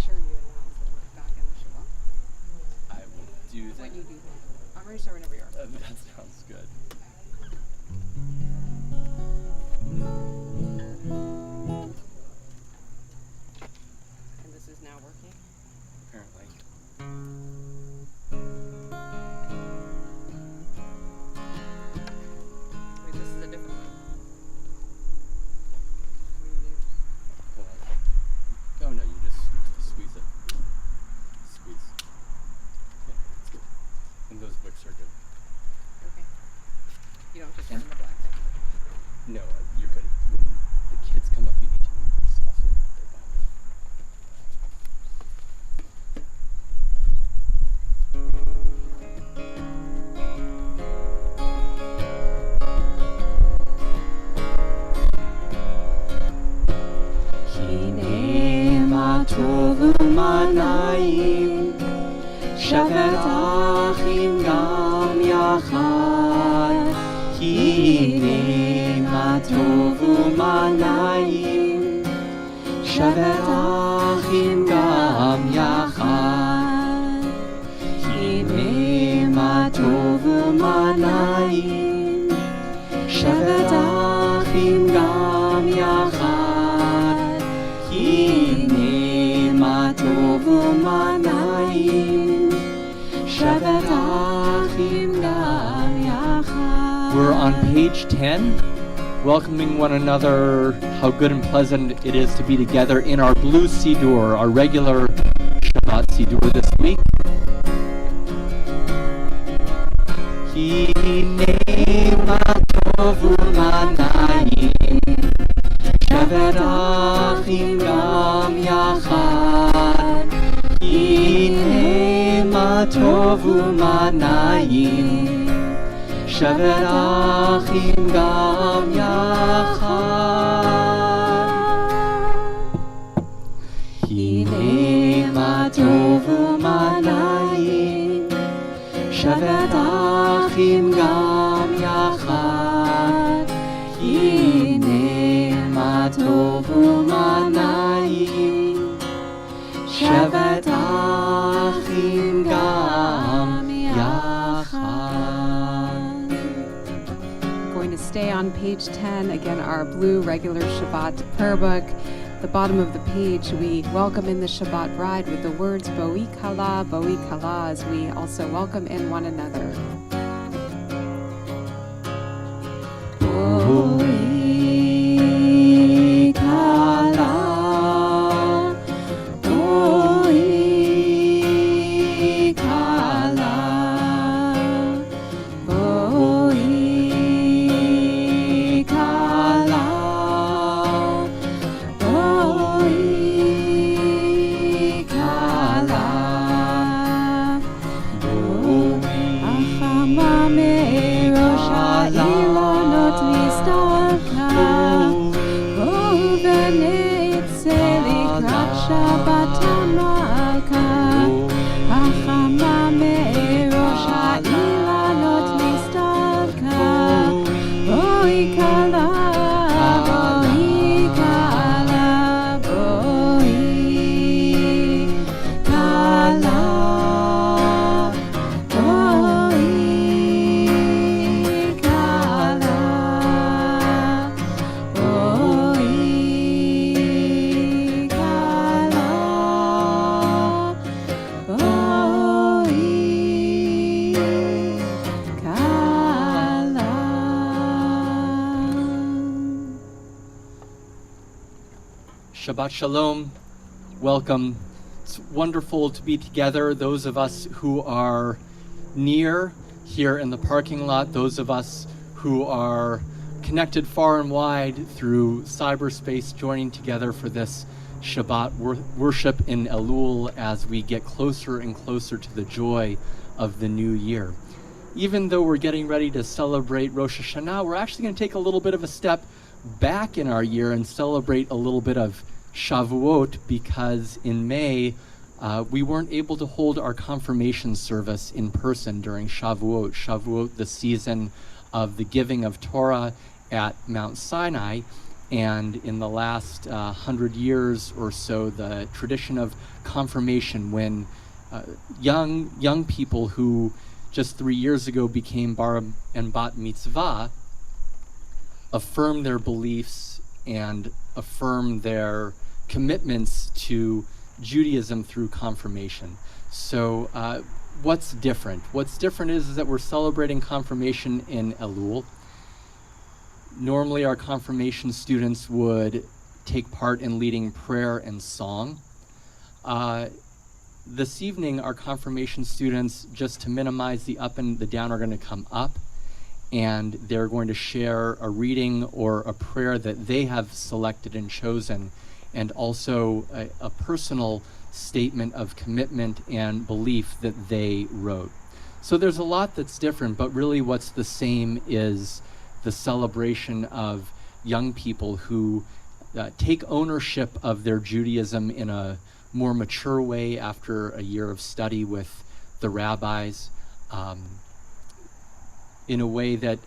sure you announce that we're back in the Shabbat. I will do that. When you do that. I'm ready to start whenever you are. That sounds good. And this is now working? Apparently. Wait, this is a different one. What do you do? Hold on. Oh no, you just squeeze it. Squeeze. Okay, that's good. And those wicks are good. Okay. You don't have to turn the black thing. No, you're good. When the kids come up, you need to move yourself so that they're back. Hine ma tovu manayim, Shabbat achim gam yachad. Hine ma tovu manayim, Shabbat achim gam yachad. Hine ma tovu manayim, Shabbat achim gam yachad. Hine ma tovu manayim, Shabbat achim gam yachad. We're on page 10, welcoming one another. How good and pleasant it is to be together in our blue Siddur, our regular Shabbat Siddur this week. Hine ma tovu manayim, Shabbat achim gam yachad. Hine ma tovu manayim, Shabbat achim gam yachad. Hine ma tovu manayim, Shabbat achim gam yachad. Hine ma tovu manayim, Shabbat achim gam yachad. Going to stay on page 10, again, our blue regular Shabbat prayer book. The bottom of the page, we welcome in the Shabbat bride with the words Boi Kala, as we also welcome in one another. Boi Kala, Boi Kala, Boi Kala, Boi Kala, Boi Achama merosh ha'ilonot nistalka, Boi v'netze likrat Shabbat HaMalka, Achama merosh ha'ilonot nistalka, Boi Kala, Boi Kala, Boi Kala, Boi Kala, Boi Kala, Boi Kala. Shabbat Shalom, welcome. It's wonderful to be together, those of us who are near here in the parking lot, those of us who are connected far and wide through cyberspace, joining together for this Shabbat worship in Elul as we get closer and closer to the joy of the new year. Even though we're getting ready to celebrate Rosh Hashanah, we're actually going to take a little bit of a step back in our year and celebrate a little bit of Shavuot, because in May we weren't able to hold our confirmation service in person during Shavuot, the season of the giving of Torah at Mount Sinai. And in the last 100 years or so, the tradition of confirmation, when young people who just 3 years ago became bar and bat mitzvah, affirm their beliefs and affirm their commitments to Judaism through confirmation. So what's different? What's different is that we're celebrating confirmation in Elul. Normally our confirmation students would take part in leading prayer and song. This evening our confirmation students, just to minimize the up and the down, are going to come up, and they're going to share a reading or a prayer that they have selected and chosen, and also a personal statement of commitment and belief that they wrote. So there's a lot that's different, but really what's the same is the celebration of young people who take ownership of their Judaism in a more mature way after a year of study with the rabbis, in a way that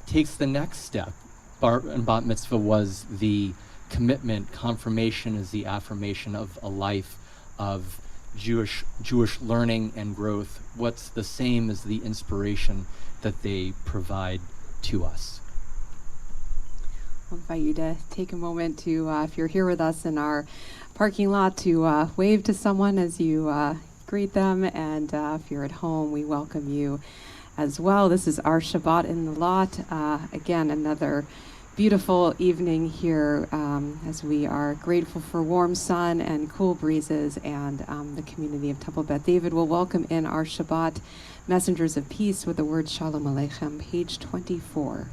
takes the next step. Bar and bat mitzvah was the commitment. Confirmation is the affirmation of a life of Jewish learning and growth. What's the same is the inspiration that they provide to us. I'll invite you to take a moment to, if you're here with us in our parking lot, to wave to someone as you greet them. And if you're at home, we welcome you as well. This is our Shabbat in the lot. Again, another beautiful evening here as we are grateful for warm sun and cool breezes, and the community of Temple Beth David will welcome in our Shabbat messengers of peace with the word Shalom Aleichem, page 24.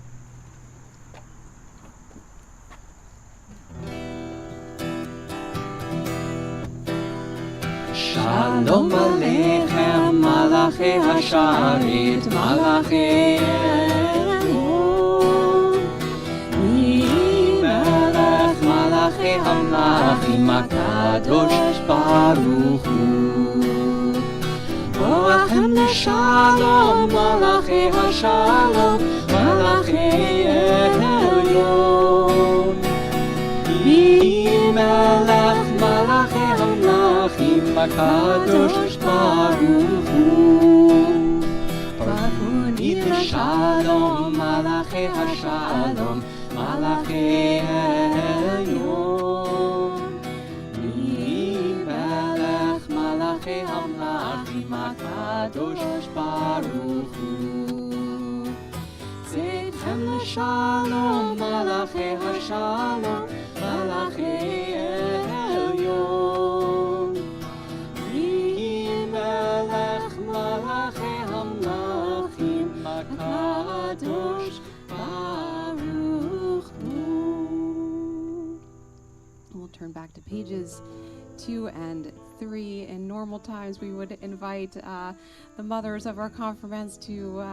Shalom Aleichem, Malachi Hasharit, Malachi Elyon. Melech Malachi Hamlachim, HaKadosh Baruch Hu. Boachem L'Shalom, Malachi Hashalom, Malachi Elyon. Melech Malachi Hamlachim, HaKadosh Baruch Hu. Baruni L'Shalom, Malachi Hashalom, Malachi Elyon. Melech Malachi Hamlachim, HaKadosh Baruch Hu. Zeitchem L'Shalom, Malachi Hashalom, Malachi Elyon. Melech Malachi Hamlachim, HaKadosh Baruch Hu. We'll turn back to pages 2 and 3. In normal times, we would invite the mothers of our confirmants to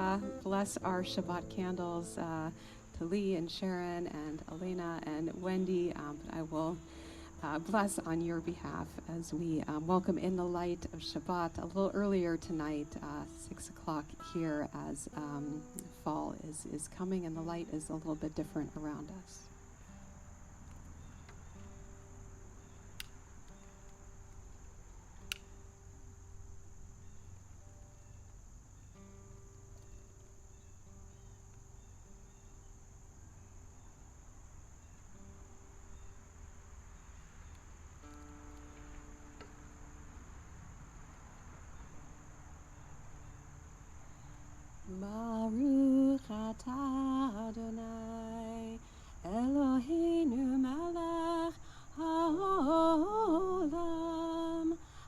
bless our Shabbat candles, to Lee and Sharon and Elena and Wendy. But I will bless on your behalf as we welcome in the light of Shabbat a little earlier tonight, 6 o'clock here, as fall is coming and the light is a little bit different around us. Baruch atah Adonai Eloheinu melech haolam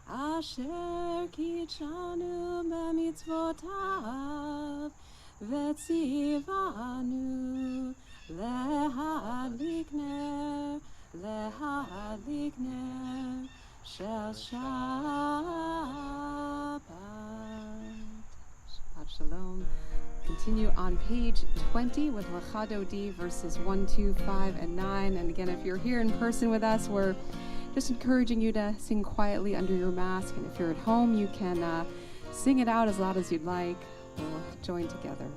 asher kitshanu b'mitzvotav v'tzivanu lehadlik ner shel Shabbat. Shabbat Shalom. Continue on page 20 with Lecha Dodi, verses 1, 2, 5, and 9. And again, if you're here in person with us, we're just encouraging you to sing quietly under your mask. And if you're at home, you can sing it out as loud as you'd like. We'll join together.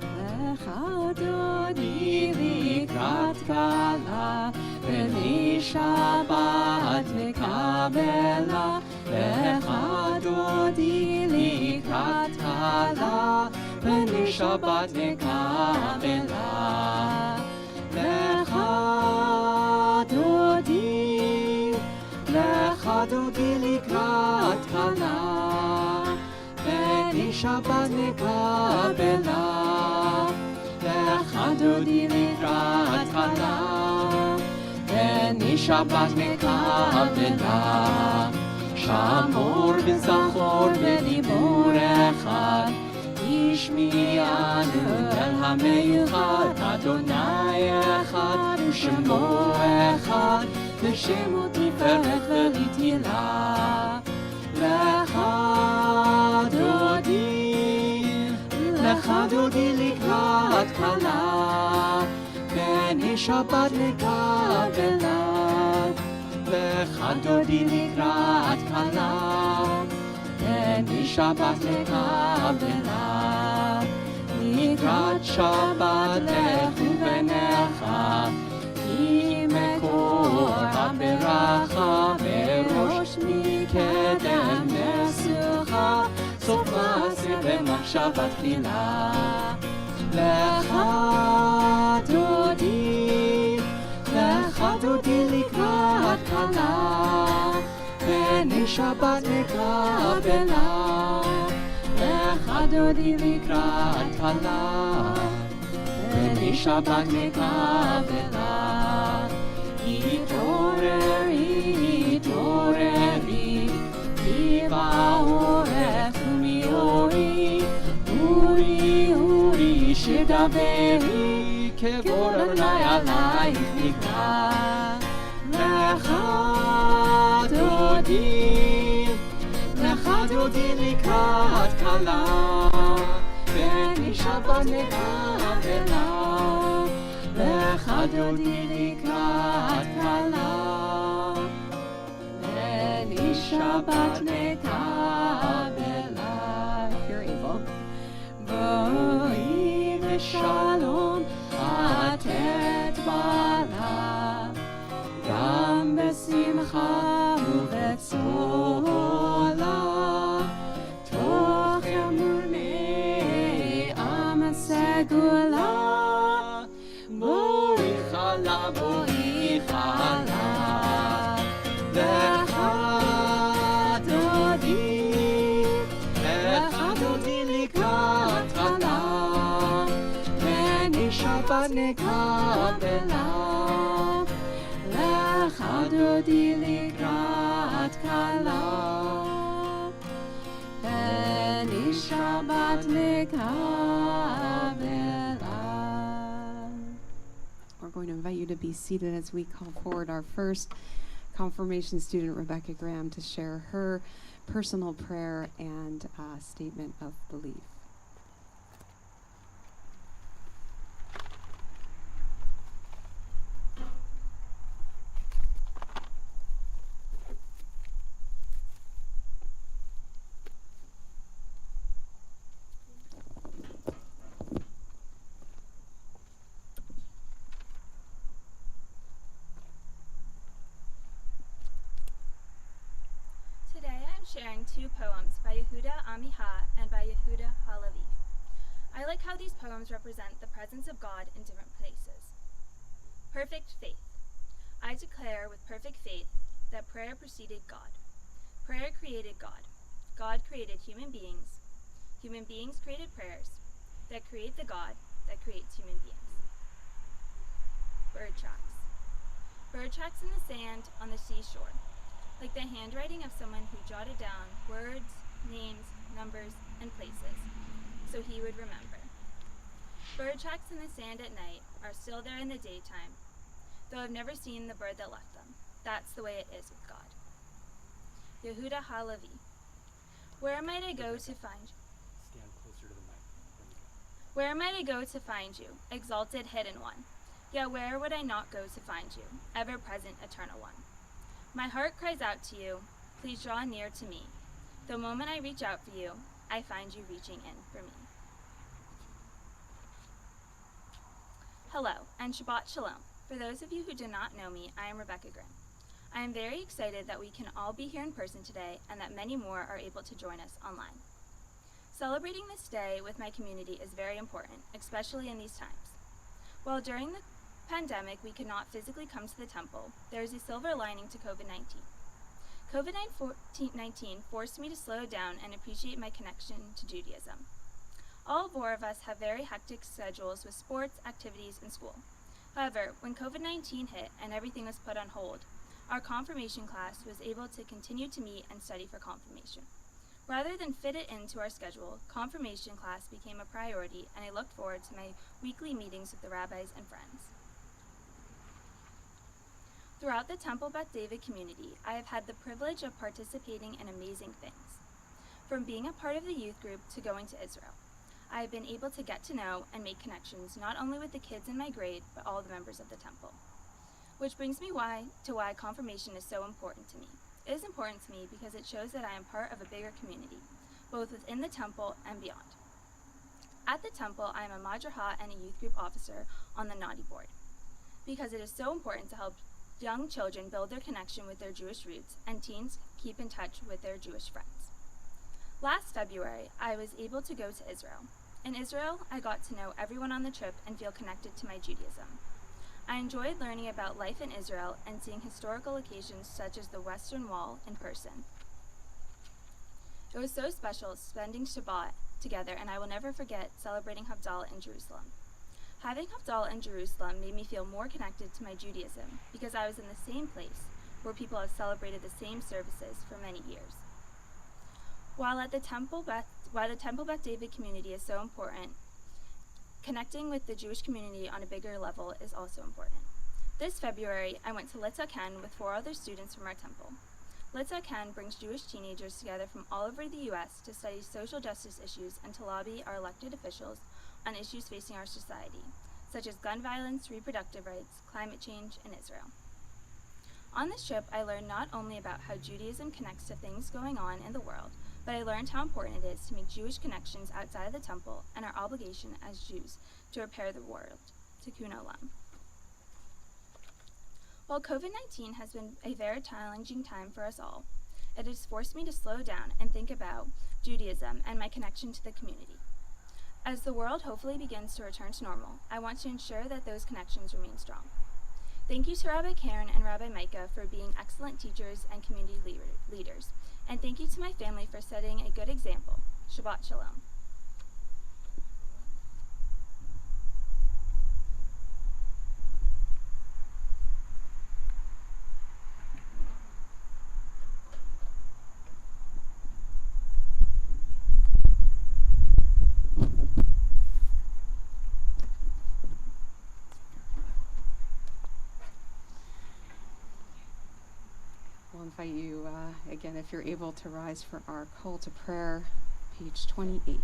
Lecha Lecha dodi likrat kala, B'nei Shabbat v'kabela. Lecha dodi likrat kala, B'nei Shabbat v'kabela. Lecha dodi likrat kala, B'nei Shabbat v'kabela. Lecha dodi likrat kala, B'nei Shabbat v'kabela. Shamor v'zachor v'dibur echad, Ishmi'anu el ha'meyuchad. Adonai echad u'shemo echad, V'shemo tiferet v'litila. Lecha dodi likrat kala, B'nei Shabbat v'kabela. Lecha dodi likrat kala, B'nei Shabbat v'kabela. Likrat Shabbat lechu v'necha, Ki mekor ha'beracha, Berosh mikedem nesucha, Sof ma'aseh b'machshavat tchila. Lecha dodi likrat kala, B'nei Shabbat v'kabela. Lecha dodi likrat kala, B'nei Shabbat v'kabela. Itoreri, Ki ba'oref u'mi'ori, Uri shedaveri, Kevod Adonai alayich nikra. Lecha dodi likrat kala, B'nei Shabbat v'kabela. Lecha dodi likrat kala, B'nei Shabbat v'kabela. If you're able. Bo'i v'shalom atet bala, Gam b'simcha u'b'tzola, Toch yamurmei am segula. Bo'i chala, Lecha dodi likrat kala, B'nei Shabbat v'kabela. Lecha dodi likrat kala, B'nei Shabbat v'kabela. We're going to invite you to be seated as we call forward our first confirmation student, Rebecca Graham, to share her personal prayer and statement of belief. Sharing two poems by Yehuda Amiha and by Yehuda Halevi. I like how these poems represent the presence of God in different places. Perfect faith. I declare with perfect faith that prayer preceded God. Prayer created God. God created human beings. Human beings created prayers that create the God that creates human beings. Bird tracks. Bird tracks in the sand on the seashore, like the handwriting of someone who jotted down words, names, numbers, and places, so he would remember. Bird tracks in the sand at night are still there in the daytime, though I've never seen the bird that left them. That's the way it is with God. Yehuda Halevi. Where might I go to find you? Stand closer to the mic. Where might I go to find you, exalted hidden one? Yet where would I not go to find you, ever-present eternal one? My heart cries out to you, please draw near to me. The moment I reach out for you, I find you reaching in for me. Hello, and Shabbat Shalom. For those of you who do not know me, I am Rebecca Grimm. I am very excited that we can all be here in person today and that many more are able to join us online. Celebrating this day with my community is very important, especially in these times. While during the pandemic we could not physically come to the temple, there is a silver lining to COVID-19. COVID-19 forced me to slow down and appreciate my connection to Judaism. All 4 of us have very hectic schedules with sports, activities, and school. However, when COVID-19 hit and everything was put on hold, our confirmation class was able to continue to meet and study for confirmation. Rather than fit it into our schedule, confirmation class became a priority, and I looked forward to my weekly meetings with the rabbis and friends. Throughout the Temple Beth David community, I have had the privilege of participating in amazing things. From being a part of the youth group to going to Israel, I have been able to get to know and make connections not only with the kids in my grade, but all the members of the temple. Which brings me to why confirmation is so important to me. It is important to me because it shows that I am part of a bigger community, both within the temple and beyond. At the temple, I am a madraha and a youth group officer on the naughty board, because it is so important to help young children build their connection with their Jewish roots and teens keep in touch with their Jewish friends. Last February, I was able to go to Israel. In Israel, I got to know everyone on the trip and feel connected to my Judaism. I enjoyed learning about life in Israel and seeing historical occasions such as the Western Wall in person. It was so special spending Shabbat together, and I will never forget celebrating Havdalah in Jerusalem. Having Havdalah in Jerusalem made me feel more connected to my Judaism because I was in the same place where people have celebrated the same services for many years. While the Temple Beth David community is so important, connecting with the Jewish community on a bigger level is also important. This February, I went to Litzah Ken with 4 other students from our temple. Litzah Ken brings Jewish teenagers together from all over the U.S. to study social justice issues and to lobby our elected officials on issues facing our society, such as gun violence, reproductive rights, climate change, and Israel. On this trip, I learned not only about how Judaism connects to things going on in the world, but I learned how important it is to make Jewish connections outside of the temple and our obligation as Jews to repair the world, Tikkun Olam. While COVID-19 has been a very challenging time for us all, it has forced me to slow down and think about Judaism and my connection to the community. As the world hopefully begins to return to normal, I want to ensure that those connections remain strong. Thank you to Rabbi Karen and Rabbi Micah for being excellent teachers and community leaders. And thank you to my family for setting a good example. Shabbat Shalom. We'll invite you, again, if you're able to rise for our call to prayer, page 28.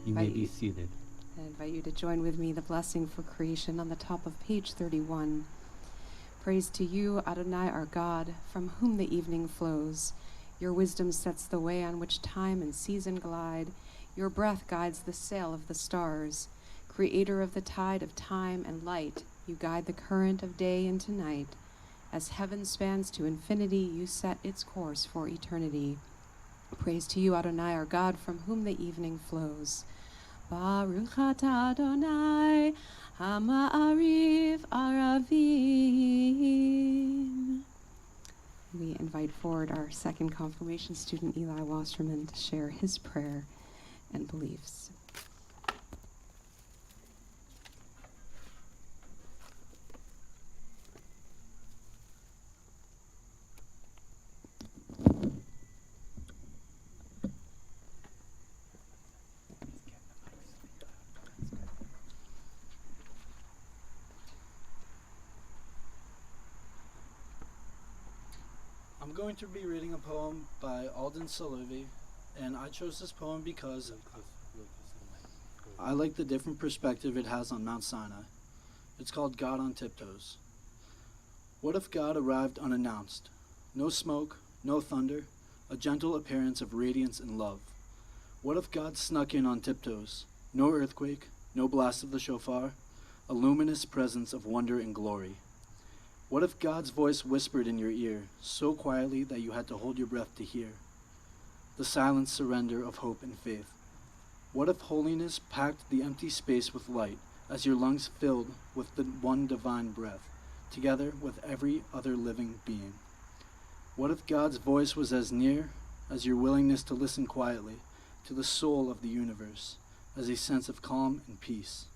You may be seated. I invite you to join with me the blessing for creation on the top of page 31. Praise to you, Adonai, our God, from whom the evening flows. Your wisdom sets the way on which time and season glide. Your breath guides the sail of the stars. Creator of the tide of time and light, you guide the current of day into night. As heaven spans to infinity, you set its course for eternity. Praise to you, Adonai, our God, from whom the evening flows. Baruch atah Adonai, Ha'ma'ariv Aravim. We invite forward our second confirmation student, Eli Wasserman, to share his prayer and beliefs. I'm going to be reading a poem by Alden Salovi, and I chose this poem because I like the different perspective it has on Mount Sinai. It's called God on Tiptoes. What if God arrived unannounced? No smoke, no thunder, a gentle appearance of radiance and love. What if God snuck in on tiptoes? No earthquake, no blast of the shofar, a luminous presence of wonder and glory. What if God's voice whispered in your ear, so quietly that you had to hold your breath to hear? The silent surrender of hope and faith. What if holiness packed the empty space with light, as your lungs filled with the one divine breath, together with every other living being? What if God's voice was as near as your willingness to listen quietly to the soul of the universe, as a sense of calm and peace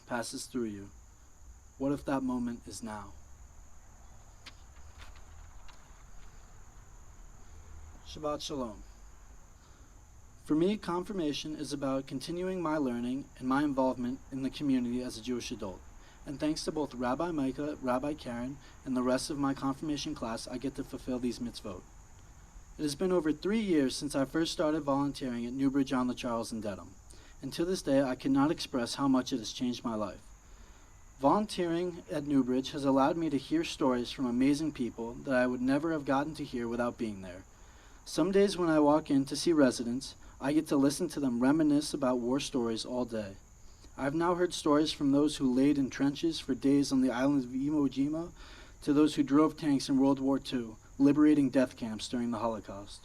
passes through you? What if that moment is now? Shabbat Shalom. For me, confirmation is about continuing my learning and my involvement in the community as a Jewish adult. And thanks to both Rabbi Micah, Rabbi Karen, and the rest of my confirmation class, I get to fulfill these mitzvot. It has been over 3 years since I first started volunteering at Newbridge on the Charles in Dedham, and to this day I cannot express how much it has changed my life. Volunteering at Newbridge has allowed me to hear stories from amazing people that I would never have gotten to hear without being there. Some days when I walk in to see residents, I get to listen to them reminisce about war stories all day. I've now heard stories from those who laid in trenches for days on the island of Iwo Jima to those who drove tanks in World War II, liberating death camps during the Holocaust.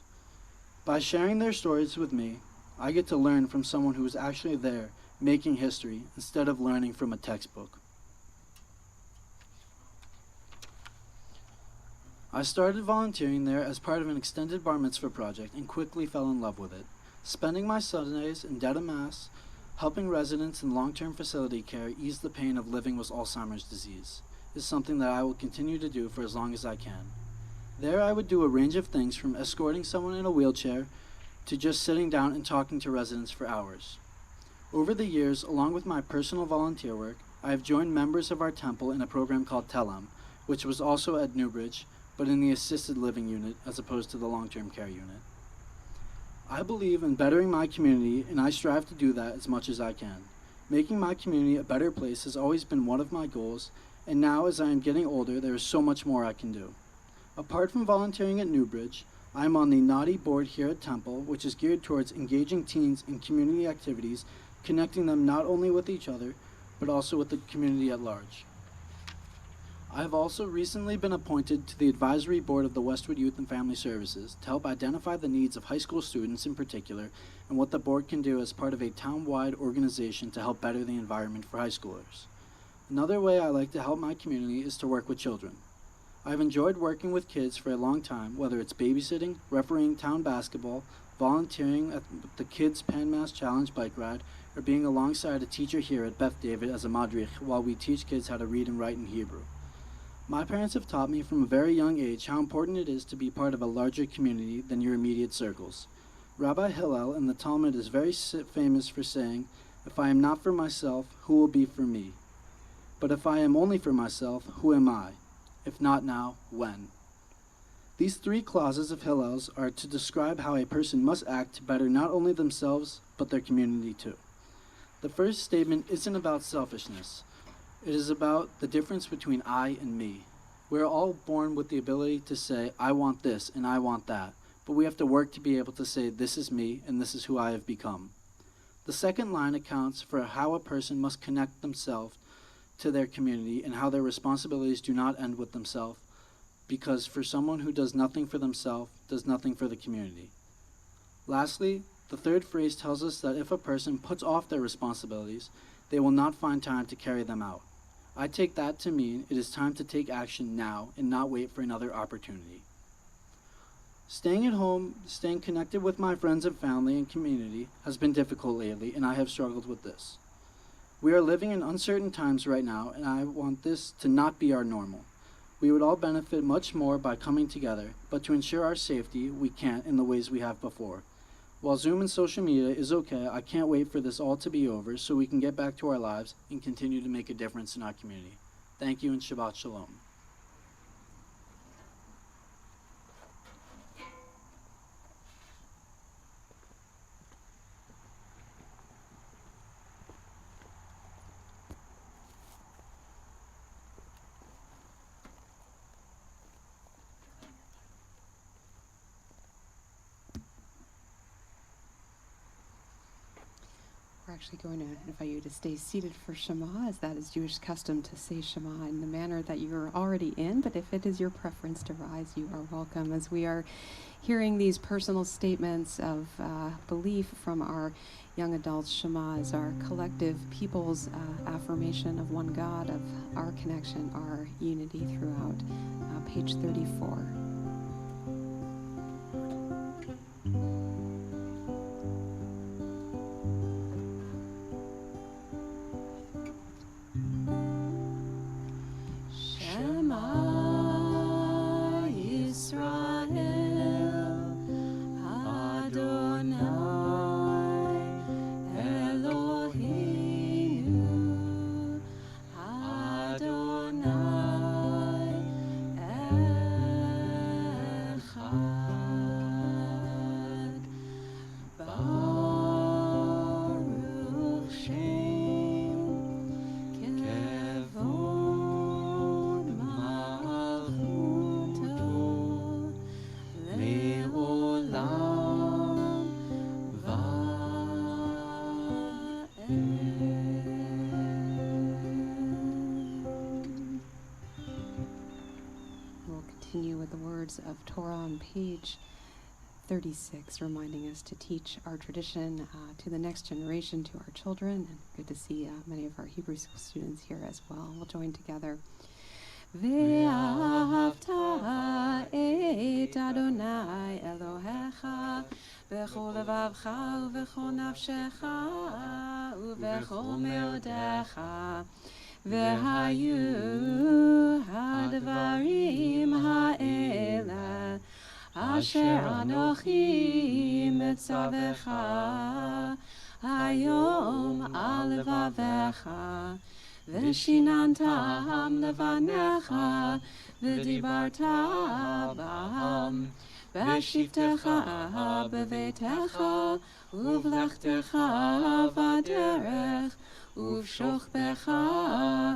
By sharing their stories with me, I get to learn from someone who was actually there, making history, instead of learning from a textbook. I started volunteering there as part of an extended bar mitzvah project and quickly fell in love with it. Spending my Sundays in Dedham, Mass, helping residents in long-term facility care ease the pain of living with Alzheimer's disease is something that I will continue to do for as long as I can. There I would do a range of things from escorting someone in a wheelchair to just sitting down and talking to residents for hours. Over the years, along with my personal volunteer work, I have joined members of our temple in a program called Telem, which was also at Newbridge, but in the assisted living unit as opposed to the long-term care unit. I believe in bettering my community, and I strive to do that as much as I can. Making my community a better place has always been one of my goals, and now as I am getting older, there is so much more I can do. Apart from volunteering at Newbridge, I am on the Naughty board here at Temple, which is geared towards engaging teens in community activities, connecting them not only with each other, but also with the community at large. I have also recently been appointed to the advisory board of the Westwood Youth and Family Services to help identify the needs of high school students in particular and what the board can do as part of a town-wide organization to help better the environment for high schoolers. Another way I like to help my community is to work with children. I've enjoyed working with kids for a long time, whether it's babysitting, refereeing town basketball, volunteering at the Kids Pan Mass Challenge bike ride, or being alongside a teacher here at Beth David as a madrich while we teach kids how to read and write in Hebrew. My parents have taught me from a very young age how important it is to be part of a larger community than your immediate circles. Rabbi Hillel in the Talmud is very famous for saying, "If I am not for myself, who will be for me? But if I am only for myself, who am I? If not now, when?" These 3 clauses of Hillel's are to describe how a person must act to better not only themselves, but their community too. The first statement isn't about selfishness. It is about the difference between I and me. We're all born with the ability to say, I want this and I want that, but we have to work to be able to say, this is me and this is who I have become. The second line accounts for how a person must connect themselves to their community and how their responsibilities do not end with themselves, because for someone who does nothing for themselves, does nothing for the community. Lastly, the third phrase tells us that if a person puts off their responsibilities, they will not find time to carry them out. I take that to mean it is time to take action now and not wait for another opportunity. Staying at home, staying connected with my friends and family and community has been difficult lately, and I have struggled with this. We are living in uncertain times right now, and I want this to not be our normal. We would all benefit much more by coming together, but to ensure our safety, we can't in the ways we have before. While Zoom and social media is okay, I can't wait for this all to be over so we can get back to our lives and continue to make a difference in our community. Thank you and Shabbat Shalom. We're actually going to invite you to stay seated for Shema, as that is Jewish custom to say Shema in the manner that you are already in, but if it is your preference to rise, you are welcome, as we are hearing these personal statements of belief from our young adults. Shema is our collective people's affirmation of one God, of our connection, our unity throughout. Page 34. Of Torah on page 36, reminding us to teach our tradition to the next generation, to our children. And good to see many of our Hebrew school students here as well. We'll join together. Ve'ahavta et Adonai Elohecha b'chol levavcha u'b'chol nafshecha u'b'chol meodecha Ve'hayu hadvarim ha'ela asher anochi metzavecha hayom al levavecha v'shinantam levanecha v'dibarta b'ham v'shivtecha b'veitecha uv'lechtecha v'derech uv'shochbecha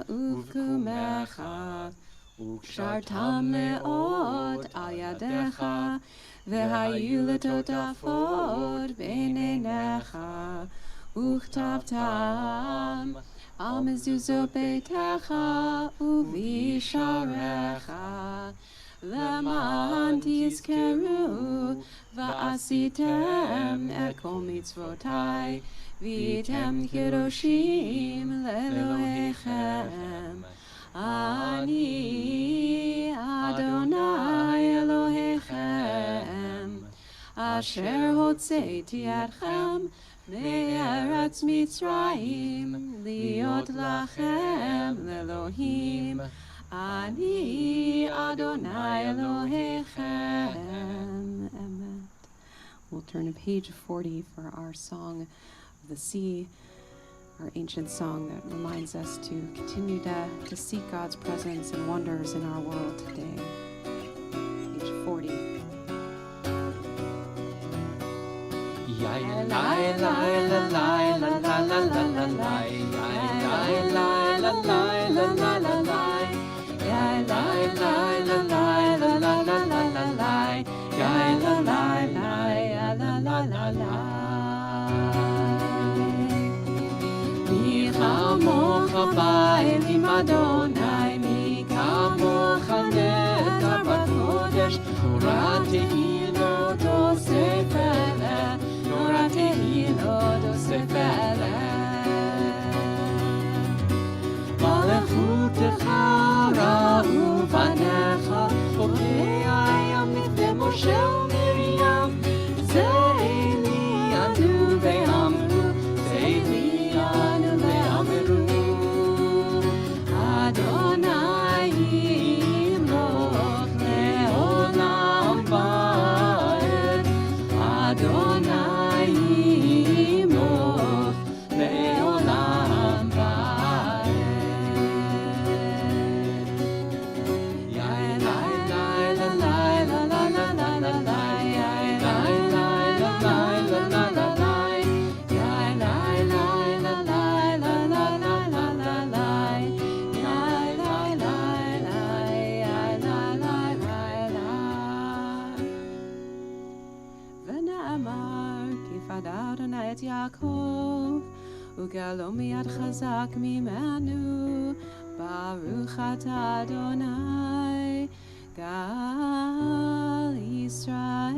uv'kumecha וקשרתם מאוד על ידיך, והיו לטוטפות בין עיניך, וכתבתם על מזוזות ביתך ובשעריך, למען תזכרו ועשיתם את כל מצוותי, והייתם קדושים לאלוהיכם. אני אדוני אלוהיכם, אשר הוצאתי אתכם מארץ מצרים, להיות לכם לאלוהים. אני אדוני אלוהיכם. Amen. We'll turn to page 40 for our song of the sea. Our ancient song that reminds us to continue to seek God's presence and wonders in our world today. Page 40. Adonai mi kamocha neta b'kodesh Torah tehilo do sefele Torah tehilo do sefele Malechutecha ra'u vanecha Chokei ayam mifnei Moshe u'Miriam Ze'eli anu ve'amru Ze'eli anu ve'amru Adonai yimloch le'olam va'ed Adonai yimloch le'olam va'ed Yai lai lai la lai la la la la la lai Yai lai lai la lai la la la lai Yai lai lai la lai la la la la la lai Adonai et Yaakov, ugalo miyad chazak mimenu, Baruch atah Adonai, Gal Yisrael.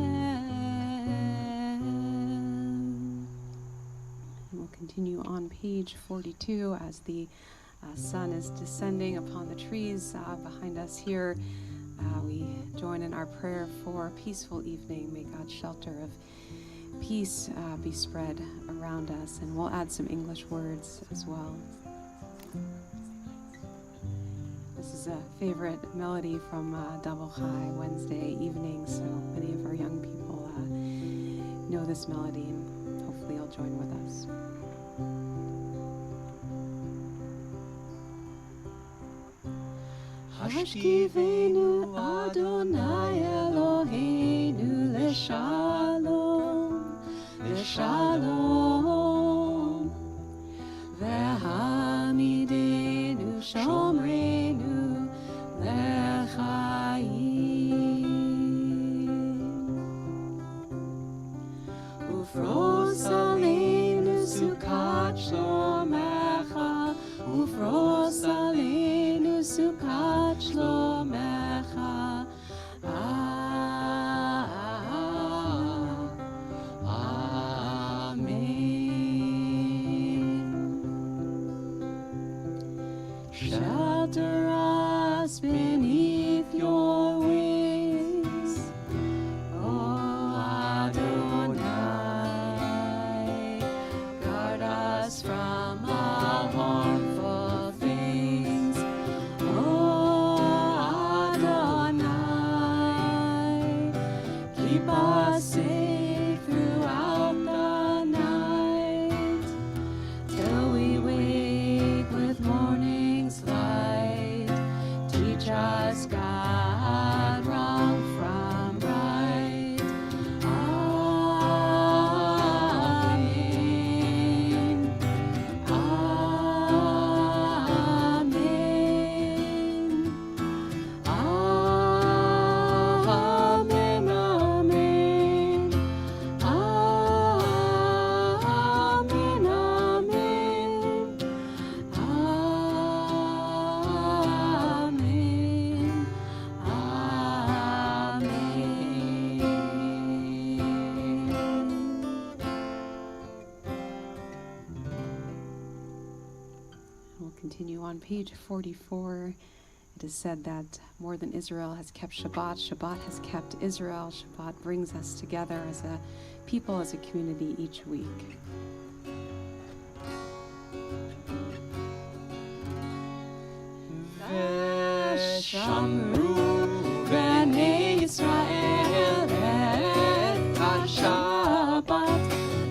And we'll continue on page 42 as the sun is descending upon the trees behind us here. We join in our prayer for a peaceful evening. May God's shelter of peace be spread around us, and we'll add some English words as well. This is a favorite melody from Double Chai Wednesday evening, so many of our young people know this melody, and hopefully you'll join with us. Hashkivenu Adonai Eloheinu leshalom, leshalom. Vehamidenu shomrenu lechaim. Ufros aleinu sukat shlomecha, ufros aleinu sukat shlomecha. Shelter us beneath your wings, O Adonai. Guard us from all harmful things, O Adonai. Keep us safe throughout the night, till we wake with morning's light. Teach us, God, wrong from right. Amen. Amen. Amen. Amen. Amen. We'll continue on page 44. It is said that more than Israel has kept Shabbat, Shabbat has kept Israel. Shabbat brings us together as a people, as a community each week. Shamru b'nei Yisrael et ha-Shabbat,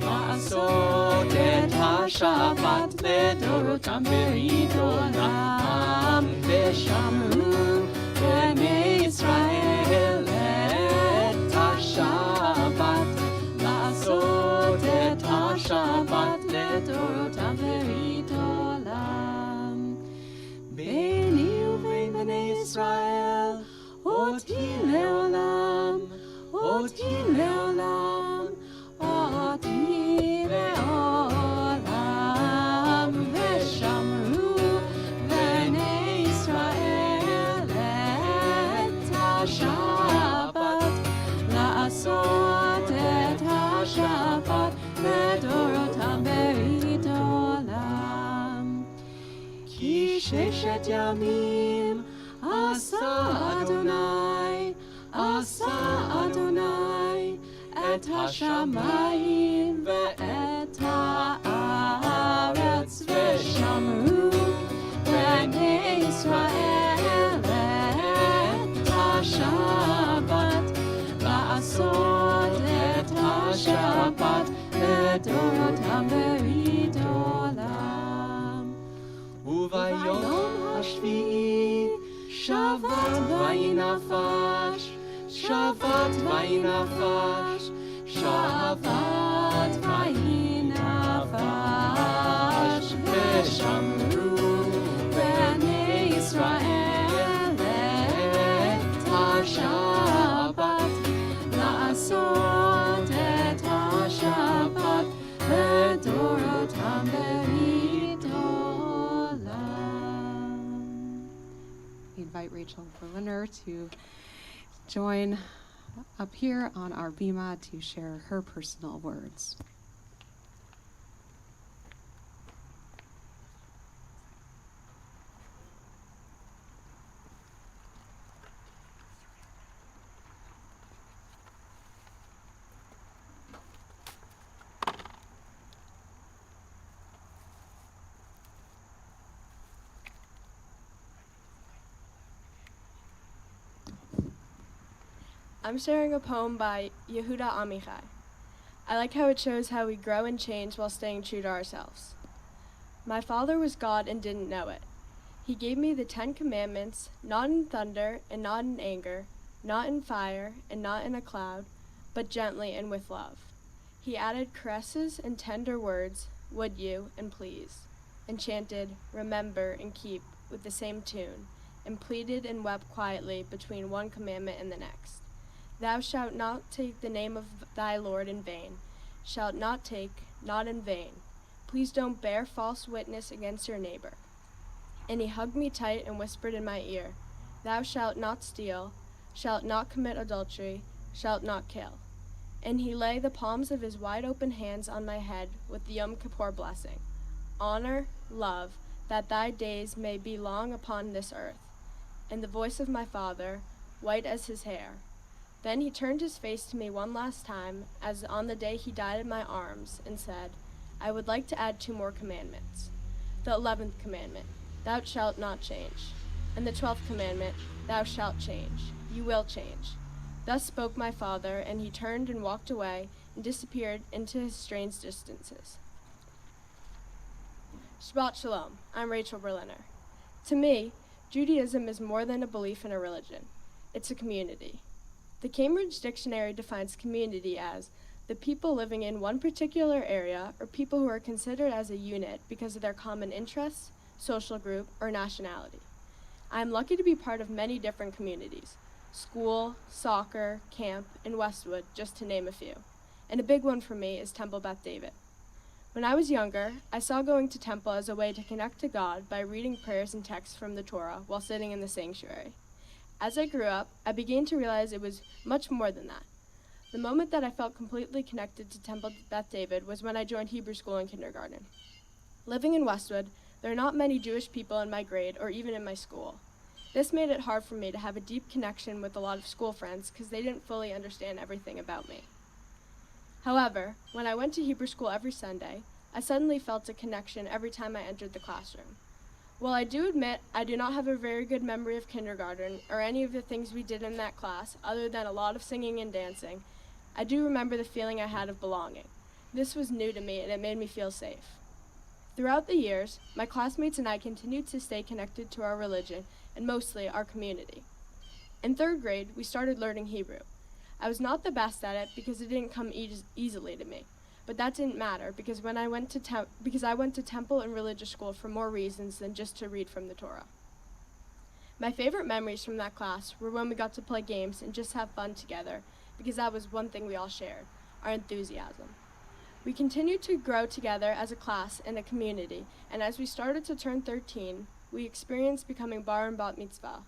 la'asot et ha-Shabbat לדורותם ברית עולם. ושמרו בני ישראל את השבת, לעשות ישראל, אותי לעולם, אותי לעולם, אותי לעולם, ושמרו בני ישראל את השבת, לעשות את השבת לדורותם ברית עולם. כי ששת ימים עשה אדוני, עשה אדוני את השמיים ואת הארץ, ושמרו בני ישראל את השבת, לעשות את השבת לדורותם ברית עולם. וביום השביעי שבת ויהי נפש, שבת ויהי נפש, שבת ויהי נפש, ושמרו בני ישראל את השבת, לעשות את השבת לדורותם ברית עולם. We invite Rachel Berliner to join up here on our bima to share her personal words. I'm sharing a poem by Yehuda Amichai. I like how it shows how we grow and change while staying true to ourselves. My father was God and didn't know it. He gave me the 10 Commandments, not in thunder and not in anger, not in fire and not in a cloud, but gently and with love. He added caresses and tender words, would you and please, and chanted, remember and keep with the same tune, and pleaded and wept quietly between one commandment and the next. Thou shalt not take the name of thy Lord in vain. Shalt not take, not in vain. Please don't bear false witness against your neighbor. And he hugged me tight and whispered in my ear, thou shalt not steal, shalt not commit adultery, shalt not kill. And he lay the palms of his wide open hands on my head with the Yom Kippur blessing. Honor, love, that thy days may be long upon this earth. And the voice of my father, white as his hair. Then he turned his face to me one last time, as on the day he died in my arms, and said, I would like to add 2 more commandments. The 11th commandment, thou shalt not change. And the 12th commandment, thou shalt change. You will change. Thus spoke my father, and he turned and walked away, and disappeared into his strange distances. Shabbat Shalom. I'm Rachel Berliner. To me, Judaism is more than a belief in a religion. It's a community. The Cambridge Dictionary defines community as the people living in one particular area or people who are considered as a unit because of their common interests, social group, or nationality. I am lucky to be part of many different communities: school, soccer, camp, and Westwood, just to name a few. And a big one for me is Temple Beth David. When I was younger, I saw going to temple as a way to connect to God by reading prayers and texts from the Torah while sitting in the sanctuary. As I grew up, I began to realize it was much more than that. The moment that I felt completely connected to Temple Beth David was when I joined Hebrew school in kindergarten. Living in Westwood, there are not many Jewish people in my grade or even in my school. This made it hard for me to have a deep connection with a lot of school friends because they didn't fully understand everything about me. However, when I went to Hebrew school every Sunday, I suddenly felt a connection every time I entered the classroom. While I do admit I do not have a very good memory of kindergarten or any of the things we did in that class other than a lot of singing and dancing, I do remember the feeling I had of belonging. This was new to me and it made me feel safe. Throughout the years, my classmates and I continued to stay connected to our religion and mostly our community. In 3rd grade, we started learning Hebrew. I was not the best at it because it didn't come easily to me. But that didn't matter because I went to temple and religious school for more reasons than just to read from the Torah. My favorite memories from that class were when we got to play games and just have fun together, because that was one thing we all shared, our enthusiasm. We continued to grow together as a class and a community, and as we started to turn 13, we experienced becoming bar and bat mitzvah.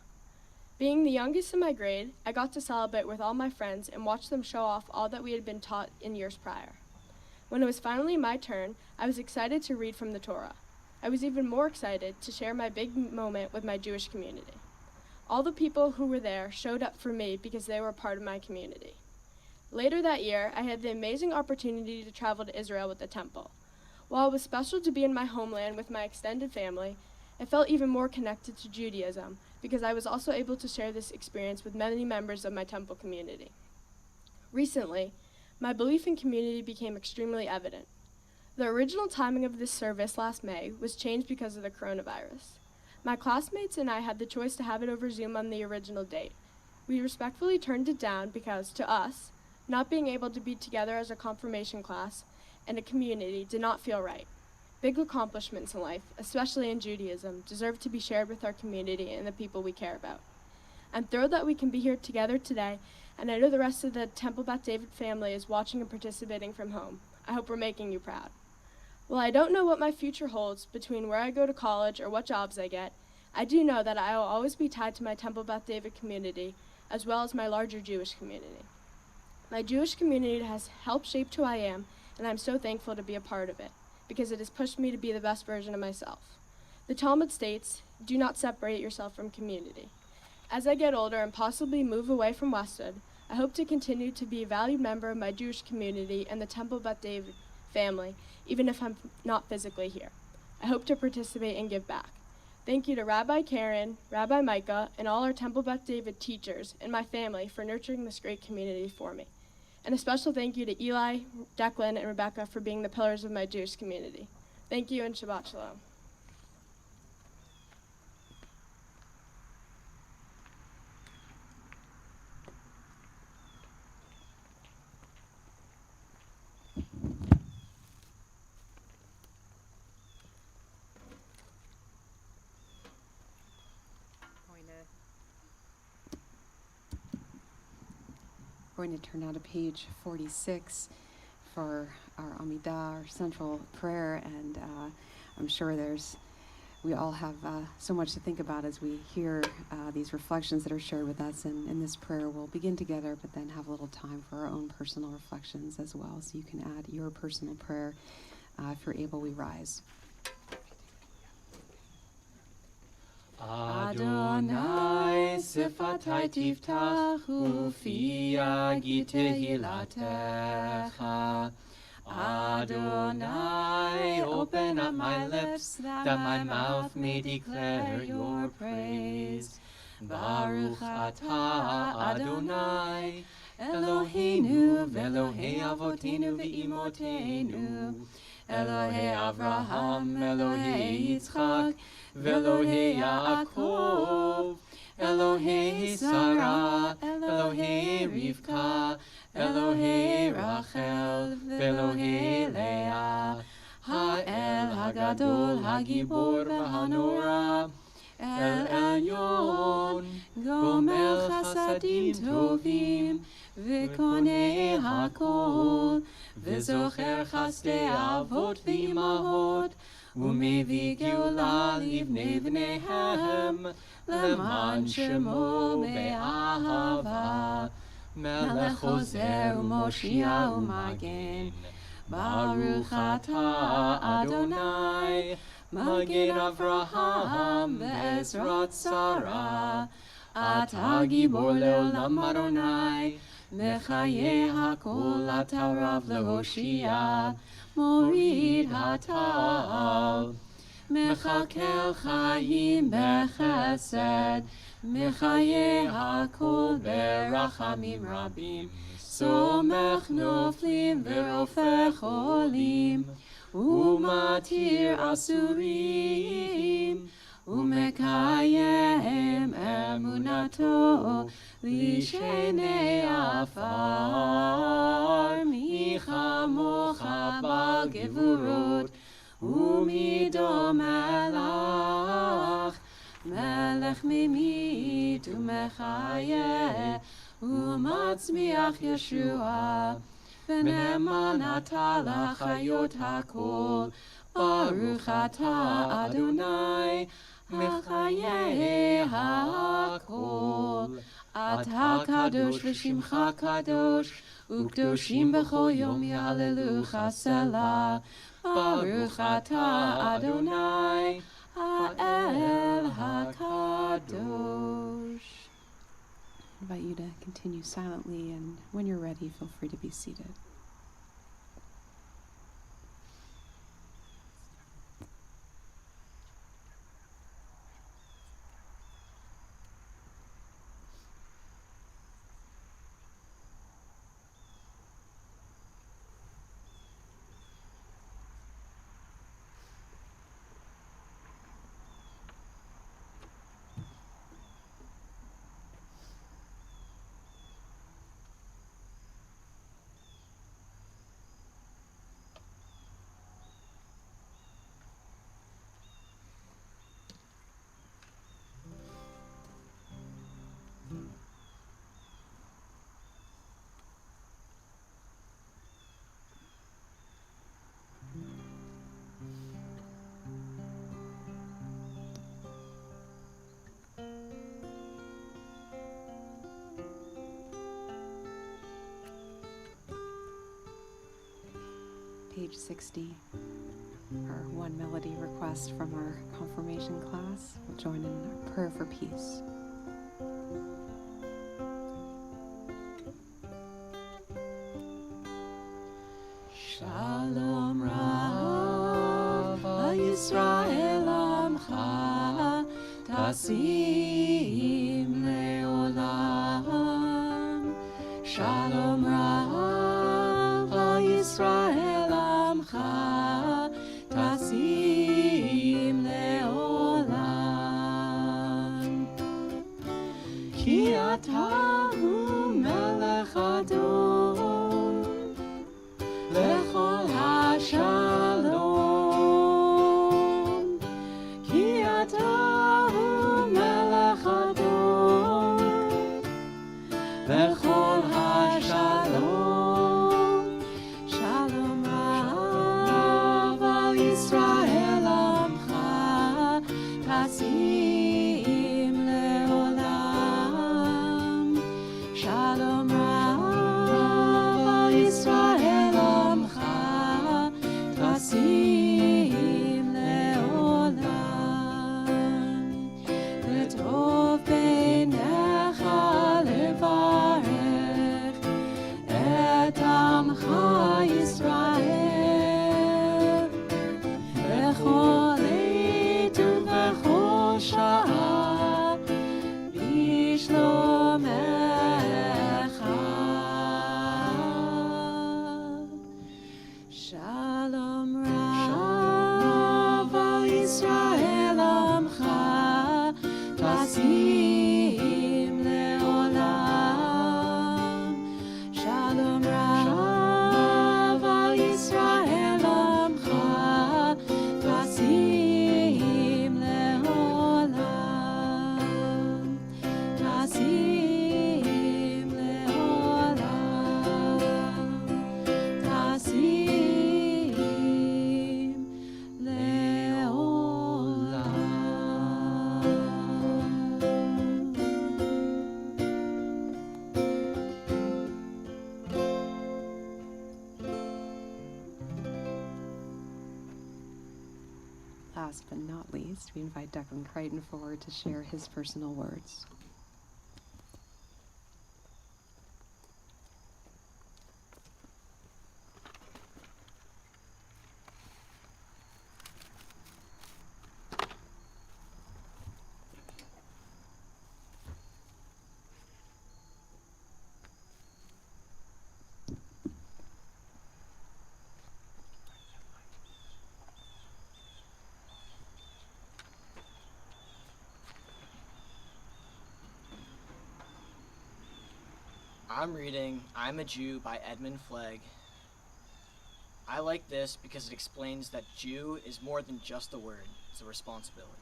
Being the youngest in my grade, I got to celebrate with all my friends and watch them show off all that we had been taught in years prior. When it was finally my turn, I was excited to read from the Torah. I was even more excited to share my big moment with my Jewish community. All the people who were there showed up for me because they were part of my community. Later that year, I had the amazing opportunity to travel to Israel with the temple. While it was special to be in my homeland with my extended family, I felt even more connected to Judaism because I was also able to share this experience with many members of my temple community. Recently, my belief in community became extremely evident. The original timing of this service last May was changed because of the coronavirus. My classmates and I had the choice to have it over Zoom on the original date. We respectfully turned it down because, to us, not being able to be together as a confirmation class and a community did not feel right. Big accomplishments in life, especially in Judaism, deserve to be shared with our community and the people we care about. I'm thrilled that we can be here together today, and I know the rest of the Temple Beth David family is watching and participating from home. I hope we're making you proud. While I don't know what my future holds between where I go to college or what jobs I get, I do know that I will always be tied to my Temple Beth David community, as well as my larger Jewish community. My Jewish community has helped shape who I am, and I'm so thankful to be a part of it, because it has pushed me to be the best version of myself. The Talmud states, "Do not separate yourself from community." As I get older and possibly move away from Westwood, I hope to continue to be a valued member of my Jewish community and the Temple Beth David family, even if I'm not physically here. I hope to participate and give back. Thank you to Rabbi Karen, Rabbi Micah, and all our Temple Beth David teachers and my family for nurturing this great community for me. And a special thank you to Eli, Declan, and Rebecca for being the pillars of my Jewish community. Thank you and Shabbat Shalom. Going to turn now to page 46 for our Amidah, our central prayer, and I'm sure we all have so much to think about as we hear these reflections that are shared with us, and in this prayer we'll begin together, but then have a little time for our own personal reflections as well, so you can add your personal prayer. If you're able, we rise. Adonai sifatai tiftachu fi yagi tehilatecha. Adonai, open up my lips, that my mouth may declare your praise. Baruch atah Adonai, Eloheinu ve'Elohei avotenu ve'imotenu, Elohei Avraham, Elohei Yitzchak, Ve'Elohei Yaakov, Elohei Sarah, Elohei Rivka, Elohei Rachel, Ve'Elohei Leah, Ha'el Hagadol, Hagibor V'Hanora, El Elyon, Gomel Chasadim Tovim, V'Konei Hakol, V'Zocher Chasdei Avot V'Imahot, U'Mevi Geula Livnei V'neihem, Leman Shemo Be'ahava, Melech Chozer U'Moshia U'Magen, Baruch Atah Adonai, Magen Avraham Ve'ezrat Sarah, Atah Gibor Le'olam Adonai, Mechaye Hakol Atah Rav Lehoshia, Morid Hatal, Mechakel Chayim Bechesed, Mechaye Hakol Berachamim Rabim, Somech Noflim Ve'Rofeh Cholim, Umatir Asurim, Umekayem Emunato, Lishenei Afar, Michamocha B'Gevurot, Umido Melach, מלך ממית ומחיה ומצמיח ישועה ונאמן אתה לחיות הכל ברוך אתה אדוני מחיי הכל אתה קדוש ושמך קדוש וקדושים בכל יום יהללוך סלה ברוך אתה אדוני האל הקדוש. I invite you to continue silently, and when you're ready, feel free to be seated. Page 60, our one melody request from our confirmation class. We'll join in our prayer for peace. Shalom Rav Yisrael Amcha Tasim Leolam Shalom Rav Yisrael Amcha Tasim Leolam Ki Ata Hu Melech Adon Lechol HaShalom Ki Ata Hu Melech Adon Lechol HaShalom Shalom Rav al Yisrael Amcha Tasim Leolam Shalom Rav al Yisrael Amcha Tasim Leolam V'tov beinecha levarech et Amcha Yisrael bechol עת ובכל שעה בשלומך Shalom Rav al Yisrael Amcha Tasim Leolam Shalom Rav al Yisrael Amcha Tasim Leolam Tasim Leolam Tasim Last but not least, we invite Declan Crichton forward to share his personal words. I'm reading I'm a Jew by Edmund Flegg. I like this because it explains that Jew is more than just a word, it's a responsibility.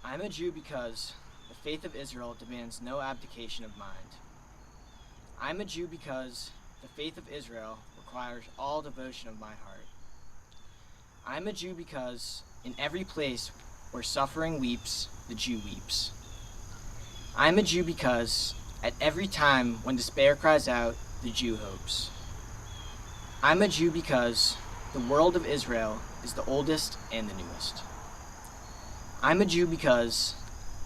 I'm a Jew because the faith of Israel demands no abdication of mind. I'm a Jew because the faith of Israel requires all devotion of my heart. I'm a Jew because in every place where suffering weeps, the Jew weeps. I'm a Jew because at every time when despair cries out, the Jew hopes. I'm a Jew because the world of Israel is the oldest and the newest. I'm a Jew because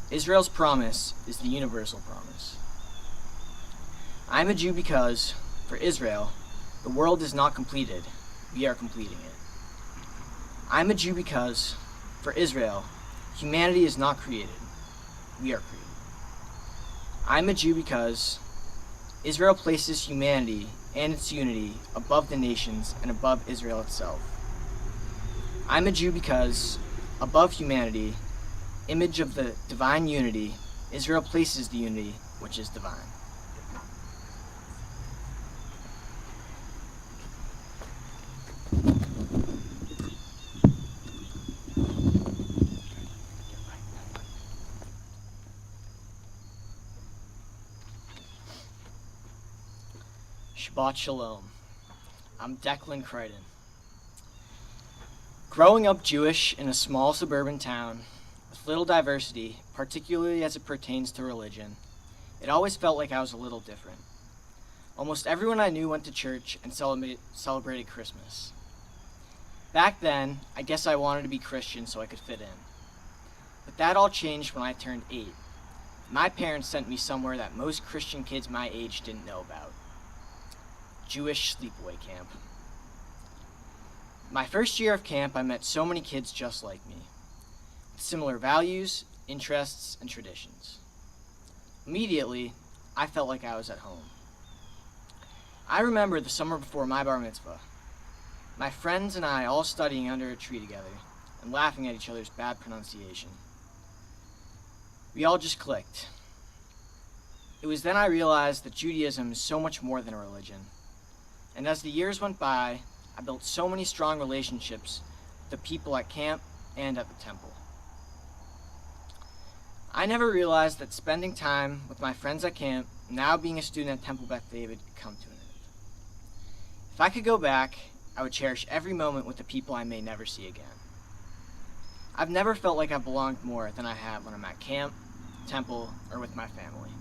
Israel's promise is the universal promise. I'm a Jew because, for Israel, the world is not completed, we are completing it. I'm a Jew because, for Israel, humanity is not created, we are created. I'm a Jew because Israel places humanity and its unity above the nations and above Israel itself. I'm a Jew because, above humanity, image of the divine unity, Israel places the unity which is divine. Shabbat Shalom. I'm Declan Crichton. Growing up Jewish in a small suburban town with little diversity, particularly as it pertains to religion, it always felt like I was a little different. Almost everyone I knew went to church and celebrated Christmas. Back then, I guess I wanted to be Christian so I could fit in. But that all changed when I turned 8. My parents sent me somewhere that most Christian kids my age didn't know about. Jewish sleepaway camp. My first year of camp, I met so many kids just like me, with similar values, interests, and traditions. Immediately, I felt like I was at home. I remember the summer before my bar mitzvah, my friends and I all studying under a tree together and laughing at each other's bad pronunciation. We all just clicked. It was then I realized that Judaism is so much more than a religion. And as the years went by, I built so many strong relationships with the people at camp and at the temple. I never realized that spending time with my friends at camp, now being a student at Temple Beth David, could come to an end. If I could go back, I would cherish every moment with the people I may never see again. I've never felt like I've belonged more than I have when I'm at camp, temple, or with my family.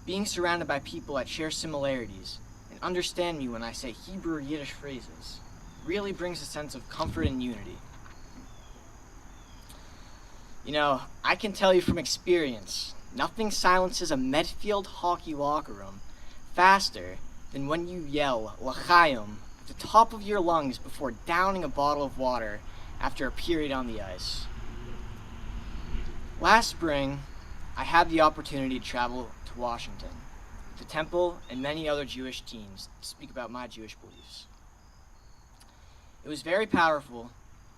Being surrounded by people that share similarities and understand me when I say Hebrew or Yiddish phrases really brings a sense of comfort and unity. You know, I can tell you from experience, nothing silences a Medfield hockey locker room faster than when you yell L'chaim at the top of your lungs before downing a bottle of water after a period on the ice. Last spring, I had the opportunity to travel to Washington, the temple, and many other Jewish teams to speak about my Jewish beliefs. It was very powerful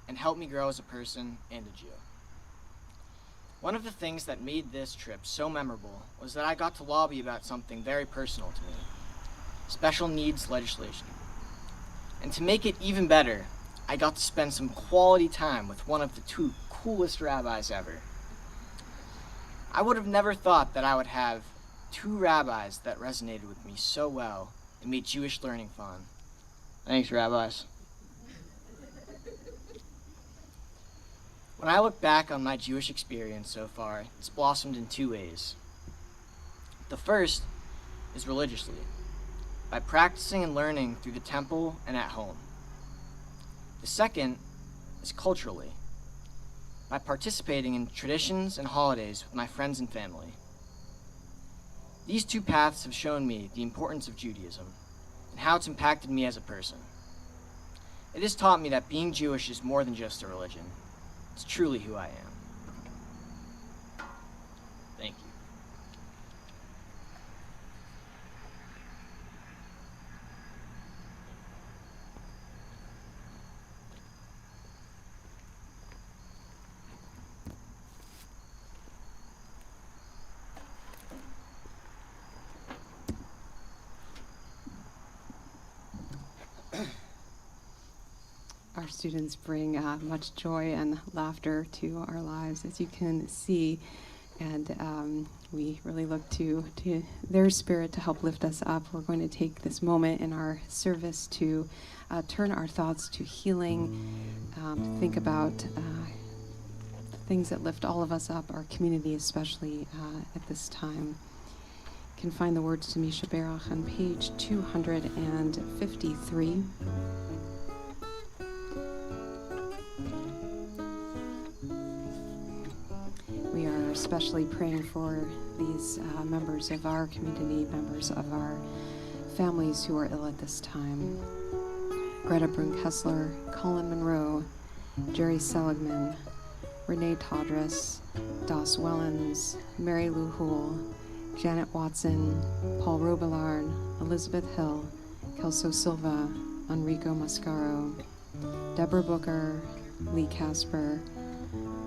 and helped me grow as a person and a Jew. One of the things that made this trip so memorable was that I got to lobby about something very personal to me, special needs legislation. And to make it even better, I got to spend some quality time with one of the 2 coolest rabbis ever. I would have never thought that I would have 2 rabbis that resonated with me so well and made Jewish learning fun. Thanks, rabbis. When I look back on my Jewish experience so far, it's blossomed in 2 ways. The first is religiously, by practicing and learning through the temple and at home. The second is culturally, by participating in traditions and holidays with my friends and family. These 2 paths have shown me the importance of Judaism and how it's impacted me as a person. It has taught me that being Jewish is more than just a religion. It's truly who I am. Thank you. our students bring much joy and laughter to our lives, as you can see. And we really look to their spirit to help lift us up. We're going to take this moment in our service to turn our thoughts to healing, to think about things that lift all of us up, our community especially at this time. You can find the words to Misha Berach on page 253. We are especially praying for these members of our community, members of our families who are ill at this time. Greta Brun-Kessler, Colin Monroe, Jerry Seligman, Renee Todres, Doss Wellens, Mary Lou Houle, Janet Watson, Paul Robillard, Elizabeth Hill, Kelso Silva, Enrico Mascaro, Deborah Booker, Lee Casper,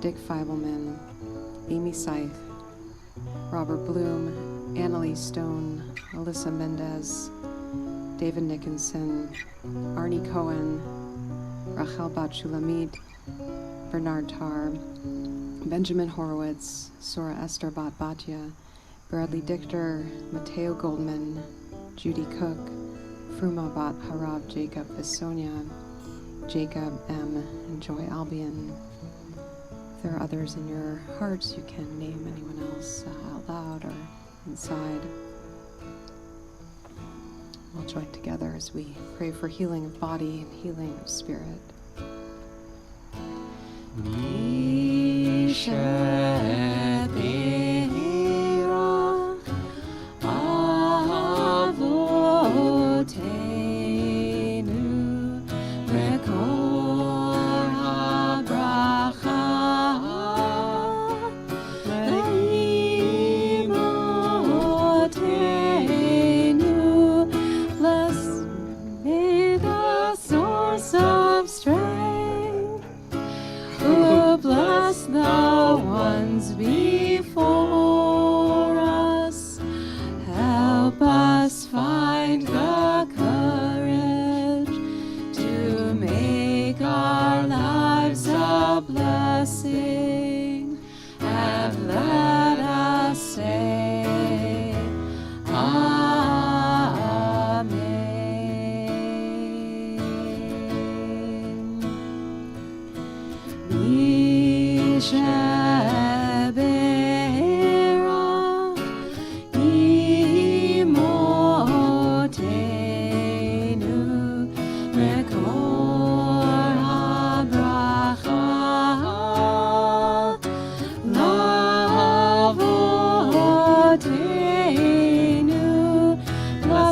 Dick Feibelman, Amy Scythe, Robert Bloom, Annalie Stone, Alyssa Mendez, David Nickinson, Arnie Cohen, Rachel Bat-Shulamit, Bernard Tarr, Benjamin Horowitz, Sora Esther Bat-Batya, Bradley Dichter, Matteo Goldman, Judy Cook, Fruma Bat-Harav, Jacob Bisonia, Jacob M., and Joy Albion. If there are others in your hearts, you can name anyone else out loud or inside. We'll join together as we pray for healing of body and healing of spirit.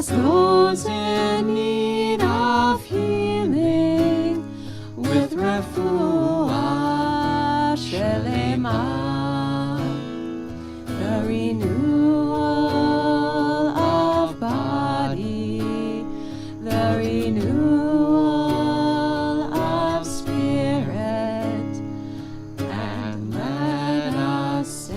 Those in need of healing with refuah shelema, the renewal of body, the renewal of spirit, and let us say,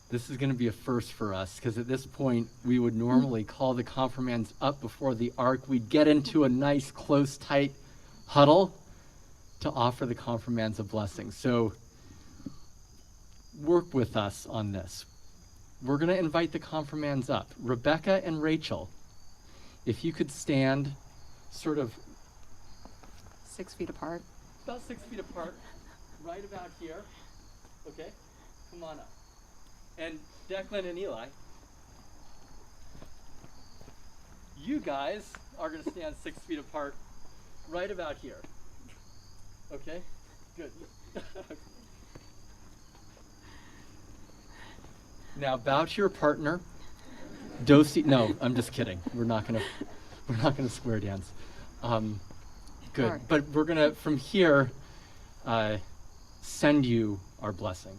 This is going to be a first for us, because at this point, we would normally call the confirmands up before the ark. We'd get into a nice, close, tight huddle to offer the confirmands a blessing. So work with us on this. We're going to invite the confirmands up. Rebecca and Rachel, if you could stand sort of 6 feet apart. about 6 feet apart, right about here. Okay, come on up. And Declan and Eli, you guys are going to stand 6 feet apart right about here. Okay? Good. Now bow to your partner No, I'm just kidding. We're not gonna square dance. Good. All right. But we're gonna from here send you our blessing.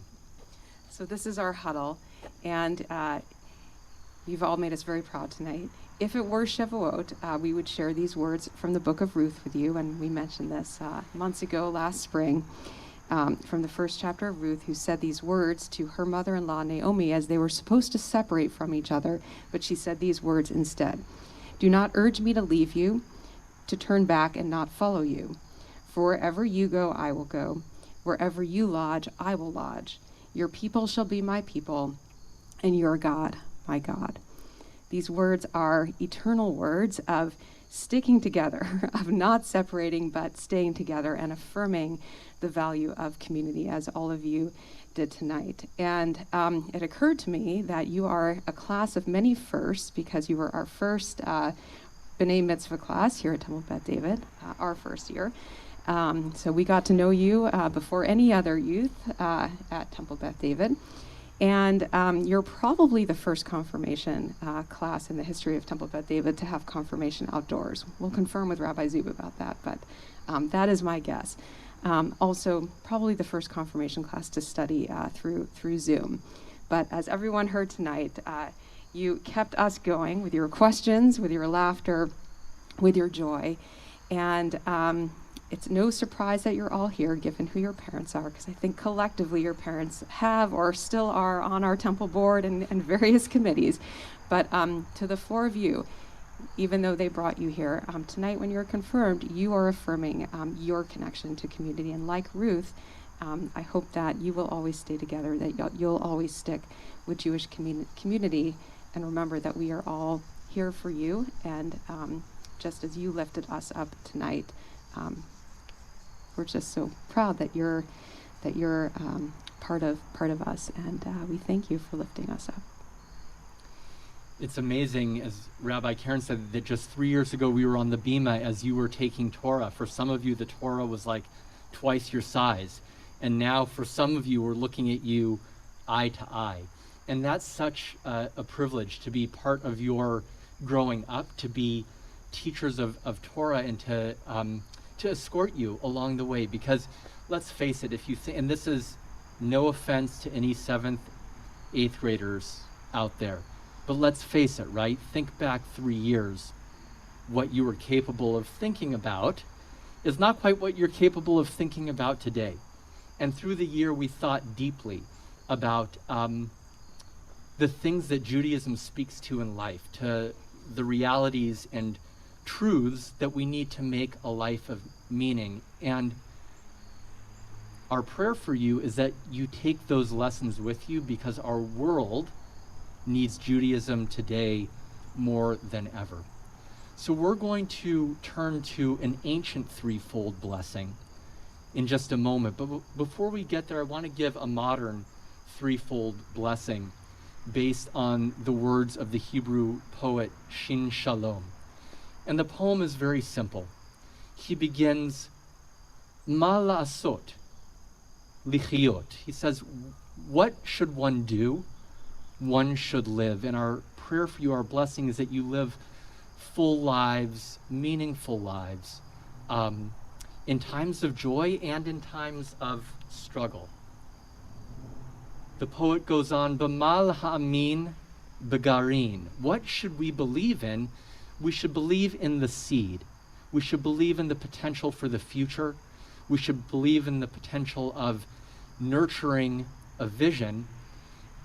So this is our huddle, and you've all made us very proud tonight. If it were Shavuot, we would share these words from the book of Ruth with you, and we mentioned this months ago, last spring, from the first chapter of Ruth, who said these words to her mother-in-law, Naomi, as they were supposed to separate from each other, but she said these words instead. Do not urge me to leave you, to turn back and not follow you. For wherever you go, I will go. Wherever you lodge, I will lodge. Your people shall be my people, and your God, my God. These words are eternal words of sticking together, of not separating, but staying together and affirming the value of community, as all of you did tonight. And it occurred to me that you are a class of many firsts, because you were our first B'nai Mitzvah class here at Temple Beth David, our first year. So we got to know you before any other youth at Temple Beth David. And you're probably the first confirmation class in the history of Temple Beth David to have confirmation outdoors. We'll confirm with Rabbi Zub about that, but that is my guess. Also, probably the first confirmation class to study through Zoom. But as everyone heard tonight, you kept us going with your questions, with your laughter, with your joy. And it's no surprise that you're all here, given who your parents are, because I think collectively your parents have or still are on our temple board and various committees. But to the four of you, even though they brought you here, tonight when you're confirmed, you are affirming your connection to community. And like Ruth, I hope that you will always stay together, that you'll always stick with Jewish community, and remember that we are all here for you. And just as you lifted us up tonight, we're just so proud that you're part of us, and we thank you for lifting us up. It's amazing, as Rabbi Karen said, that just 3 years ago we were on the Bima as you were taking Torah. For some of you, the Torah was like twice your size. And now for some of you, we're looking at you eye to eye. And that's such a privilege to be part of your growing up, to be teachers of Torah, and to escort you along the way. Because let's face it, if you think, and this is no offense to any 7th, 8th graders out there, but let's face it, right? Think back 3 years. What you were capable of thinking about is not quite what you're capable of thinking about today. And through the year, we thought deeply about the things that Judaism speaks to in life, to the realities and truths that we need to make a life of meaning. And our prayer for you is that you take those lessons with you, because our world needs Judaism today more than ever. So we're going to turn to an ancient threefold blessing in just a moment. But before we get there, I want to give a modern threefold blessing based on the words of the Hebrew poet Shin Shalom. And the poem is very simple. He begins, Ma la'asot lichiyot. He says, what should one do? One should live. And our prayer for you, our blessing, is that you live full lives, meaningful lives, in times of joy and in times of struggle. The poet goes on, B'mal ha'amin b'garin. What should we believe in? We should believe in the seed. We should believe in the potential for the future. We should believe in the potential of nurturing a vision.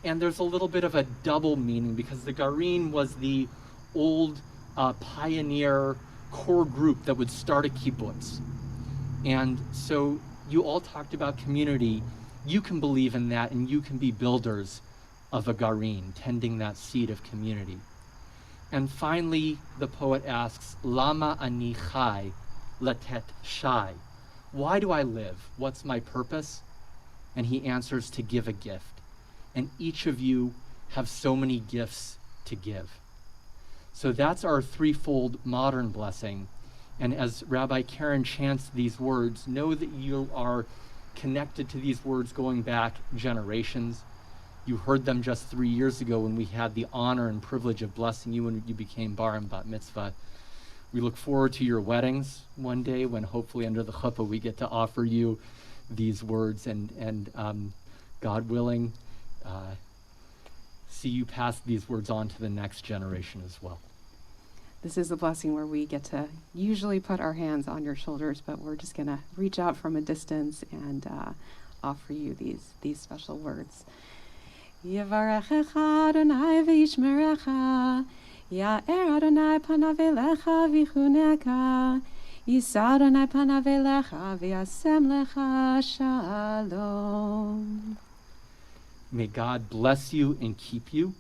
And there's a little bit of a double meaning, because the Garin was the old pioneer core group that would start a kibbutz. And so you all talked about community. You can believe in that, and you can be builders of a Garin, tending that seed of community. And finally, the poet asks, Lama ani chai latet shai. Why do I live? What's my purpose? And he answers, to give a gift. And each of you have so many gifts to give. So that's our threefold modern blessing. And as Rabbi Karen chants these words, know that you are connected to these words going back generations. You heard them just 3 years ago when we had the honor and privilege of blessing you when you became bar and bat mitzvah. We look forward to your weddings one day when hopefully under the chuppah we get to offer you these words and God willing, see you pass these words on to the next generation as well. This is a blessing where we get to usually put our hands on your shoulders, but we're just going to reach out from a distance and offer you these special words. Yevarechecha Adonai v'yishmerecha, Ya'er Adonai panav elecha v'chuneka, Yisa Adonai panav elecha v'yasem lecha shalom. May God bless you and keep you.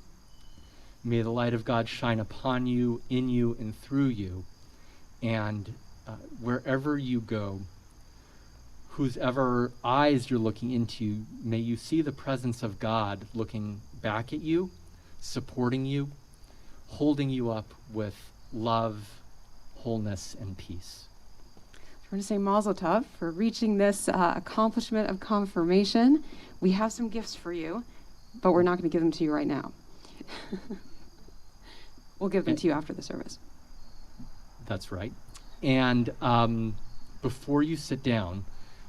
May the light of God shine upon you, in you, and through you. And wherever you go, whose ever eyes you're looking into, may you see the presence of God looking back at you, supporting you, holding you up with love, wholeness, and peace. We're going to say Mazel Tov for reaching this accomplishment of confirmation. We have some gifts for you, but we're not going to give them to you right now. We'll give them to you after the service. That's right. And before you sit down,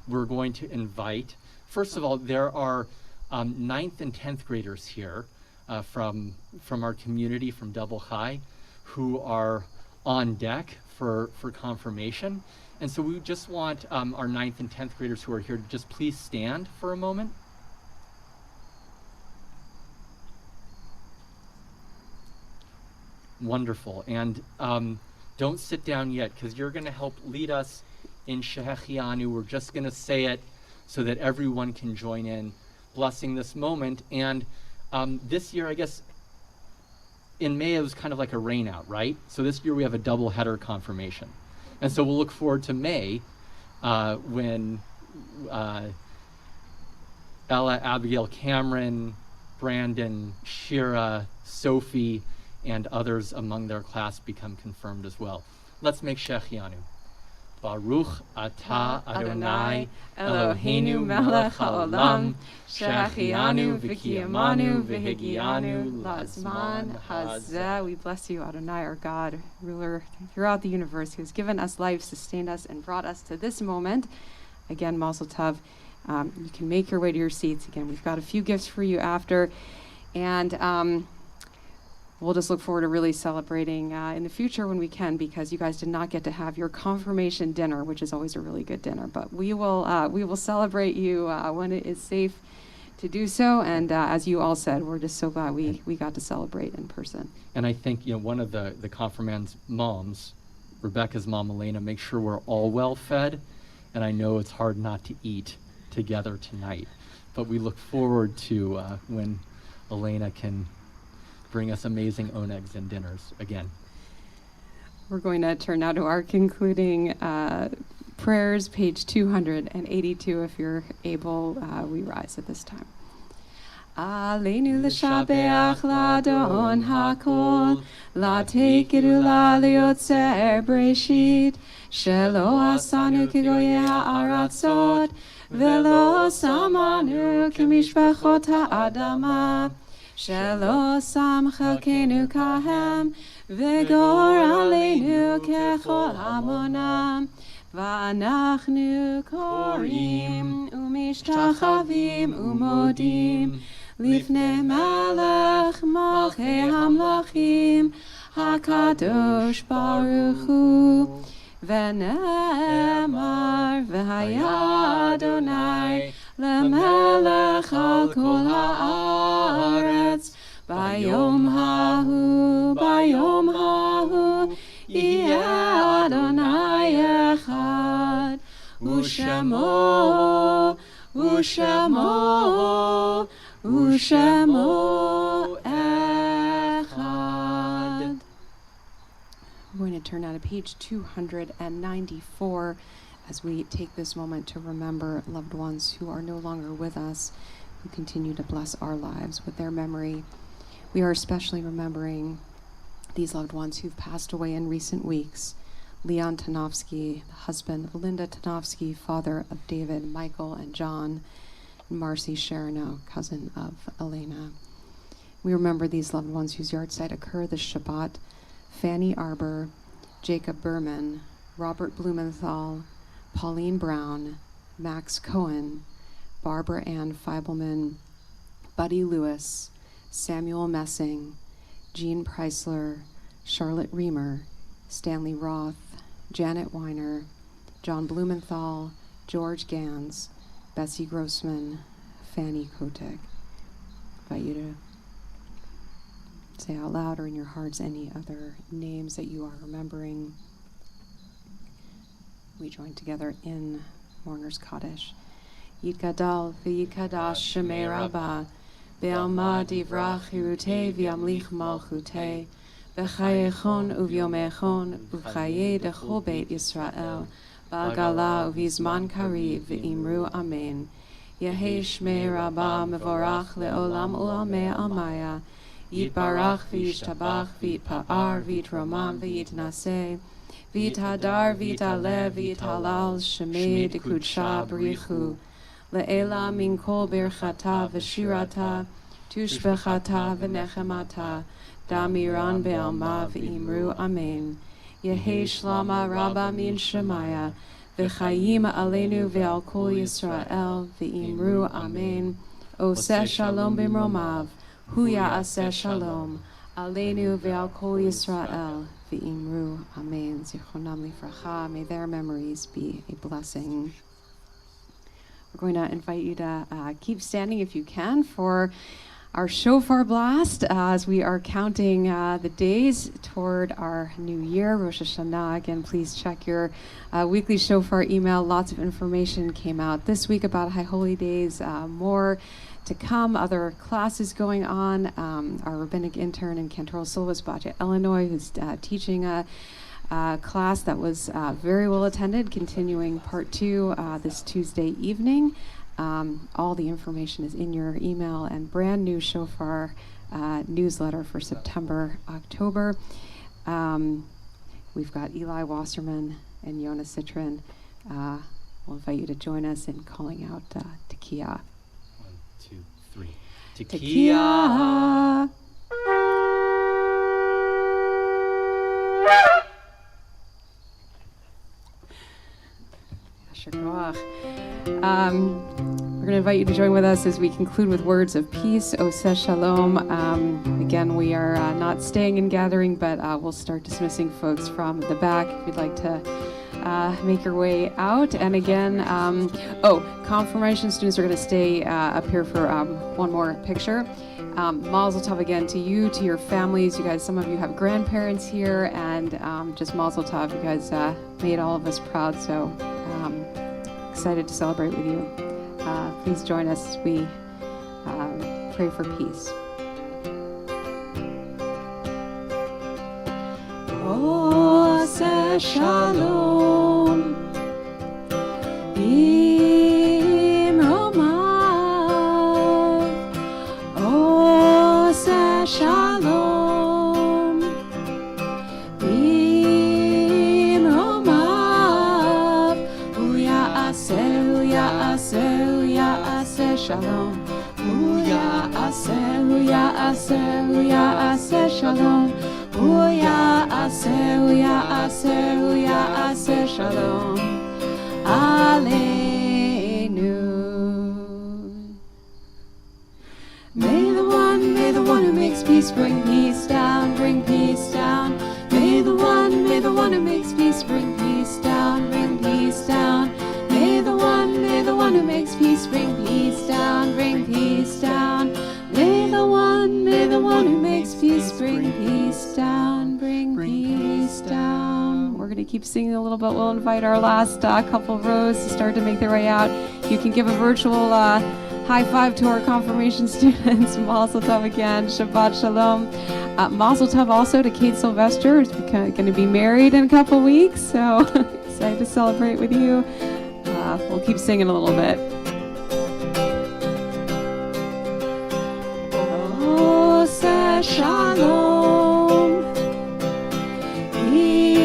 we're going to invite, first of all, there are 9th and 10th graders here from our community, from Double High, who are on deck for confirmation. And so we just want our 9th and 10th graders who are here to just please stand for a moment. Wonderful. And don't sit down yet, because you're going to help lead us in Shehechianu. We're just going to say it so that everyone can join in blessing this moment. And this year, I guess, in May, it was kind of like a rain out, right? So this year we have a double header confirmation. And so we'll look forward to May when Ella, Abigail, Cameron, Brandon, Shira, Sophie, and others among their class become confirmed as well. Let's make Shechianu. Baruch atah Adonai Eloheinu melech haolam, Shechianu v'kiyamanu v'higianu lazman hazeh. We bless you, Adonai, our God, ruler throughout the universe, who has given us life, sustained us, and brought us to this moment. Again, Mazel Tov. You can make your way to your seats. Again, we've got a few gifts for you after. And we'll just look forward to really celebrating in the future when we can, because you guys did not get to have your confirmation dinner, which is always a really good dinner. But we will celebrate you when it is safe to do so. And as you all said, we're just so glad we got to celebrate in person. And I think one of the confirmand's moms, Rebecca's mom, Elena, makes sure we're all well fed. And I know it's hard not to eat together tonight, but we look forward to when Elena can bring us amazing onegs and dinners again. We're going to turn now to our concluding prayers, page 282. If you're able, we rise at this time. Aleinu l'shabeach l'adon hakol, l'tekiru l'yotzer breshit, shelo asanu kigoye ha'aratzot, velo samanu k'mishpachot ha'adama, shelo sam chelkenu kahem, v'gor aleinu kechol hamonam, v'anachnu korim umishtachavim umodim, lifnei melech malchei hamlachim, hakadosh baruch hu, v'ne'emar v'haya Adonai lemelech al kol haaretz, bayom hahu, yeh Adonai echad, u'shemo echad. We're going to turn now to page 294 as we take this moment to remember loved ones who are no longer with us, who continue to bless our lives with their memory. We are especially remembering these loved ones who've passed away in recent weeks. Leon Tanofsky, the husband of Linda Tanofsky, father of David, Michael, and John. Marcy Sharano, cousin of Elena. We remember these loved ones whose yahrzeit occur this Shabbat: Fanny Arbor, Jacob Berman, Robert Blumenthal, Pauline Brown, Max Cohen, Barbara Ann Feibelman, Buddy Lewis, Samuel Messing, Jean Preisler, Charlotte Reamer, Stanley Roth, Janet Weiner, John Blumenthal, George Gans, Bessie Grossman, Fanny Kotek. I invite you to say out loud or in your hearts any other names that you are remembering. We join together in Mourner's Kaddish. Yitgadal v'yikadash Shemei Rabbah, Be'alma divrach hirutei v'yamlich malchutei, B'chayechon uvyomechon u'chaye dechol beit Yisrael, Ba'agala uvizman kariv v'imru amen. Yehei Shmei Rabbah mevorach le'olam u'amei almaya, Yitbarach v'yishtabach v'yitpa'ar v'yitromam v'yitnaseh, V'yithadar v'yitalev v'yithalal Shemei dekudsha b'richu, Le'ela min kol birchata v'shirata, tushbechata v'nechemata, Damiran be'alma v'imru amen. Yehei shlama rabba min shemaya, v'chayim aleinu ve'al kol Yisrael v'imru amen. Oseh shalom b'mromav, hu ya'aseh shalom, aleinu ve'al kol Yisrael v'imru amen. Zichronam livracha, may their memories be a blessing. We're going to invite you to keep standing if you can for our shofar blast as we are counting the days toward our new year, Rosh Hashanah. Again, please check your weekly shofar email. Lots of information came out this week about High Holy Days. More to come, other classes going on. Our rabbinic intern in Cantoral Syllabus, Batya Illinois, who's teaching a class that was very well attended, continuing part 2 this Tuesday evening. All the information is in your email and brand new shofar newsletter for September, October. We've got Eli Wasserman and Yona Citrin. We'll invite you to join us in calling out Tekiah. 1, 2, 3. Tekiah. We're going to invite you to join with us as we conclude with words of peace. Oseh Shalom. Again, we are not staying and gathering, but we'll start dismissing folks from the back if you'd like to make your way out. And again, confirmation students are going to stay up here for one more picture. Mazel tov again to you, to your families. You guys, some of you have grandparents here, and just mazel tov. You guys made all of us proud, so excited to celebrate with you. Please join us as we pray for peace. Oseh Shalom B'mromav, Oseh Shalom B'mromav, Hu ya'aseh Shalom, Hu ya'aseh Shalom, Hu ya'aseh Shalom Aleinu. May the one who makes peace bring peace down, bring peace down. May the one who makes peace bring peace down, bring peace down. May the one who makes peace bring peace down, bring peace down. May the one who makes peace bring peace down, bring peace down. We're going to keep singing a little bit. We'll invite our last couple rows to start to make their way out. You can give a virtual high five to our confirmation students. Mazel tov again. Shabbat shalom. Mazel tov also to Kate Sylvester, who's going to be married in a couple weeks. So excited to celebrate with you. We'll keep singing a little bit. Oseh Shalom B'mromav,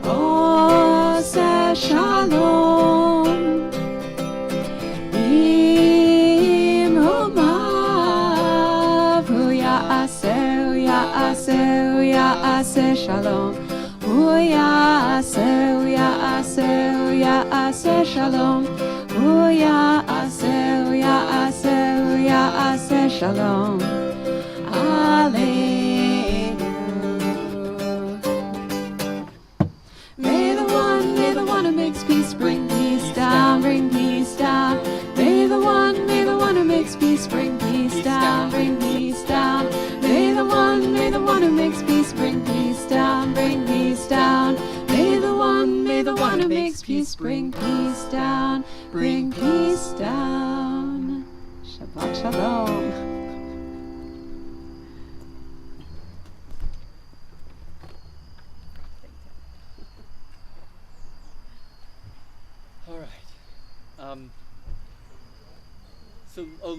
Oseh Shalom ya'aseh shalom. Hu ya'aseh shalom. Hu ya'aseh shalom. Alleluia. May the one who makes peace bring peace down, bring peace down. May the one who makes peace bring peace down, bring peace down. May the one who makes peace bring peace down, bring peace down. May the one who makes peace bring peace down, bring peace down. Shabbat shalom. All right. So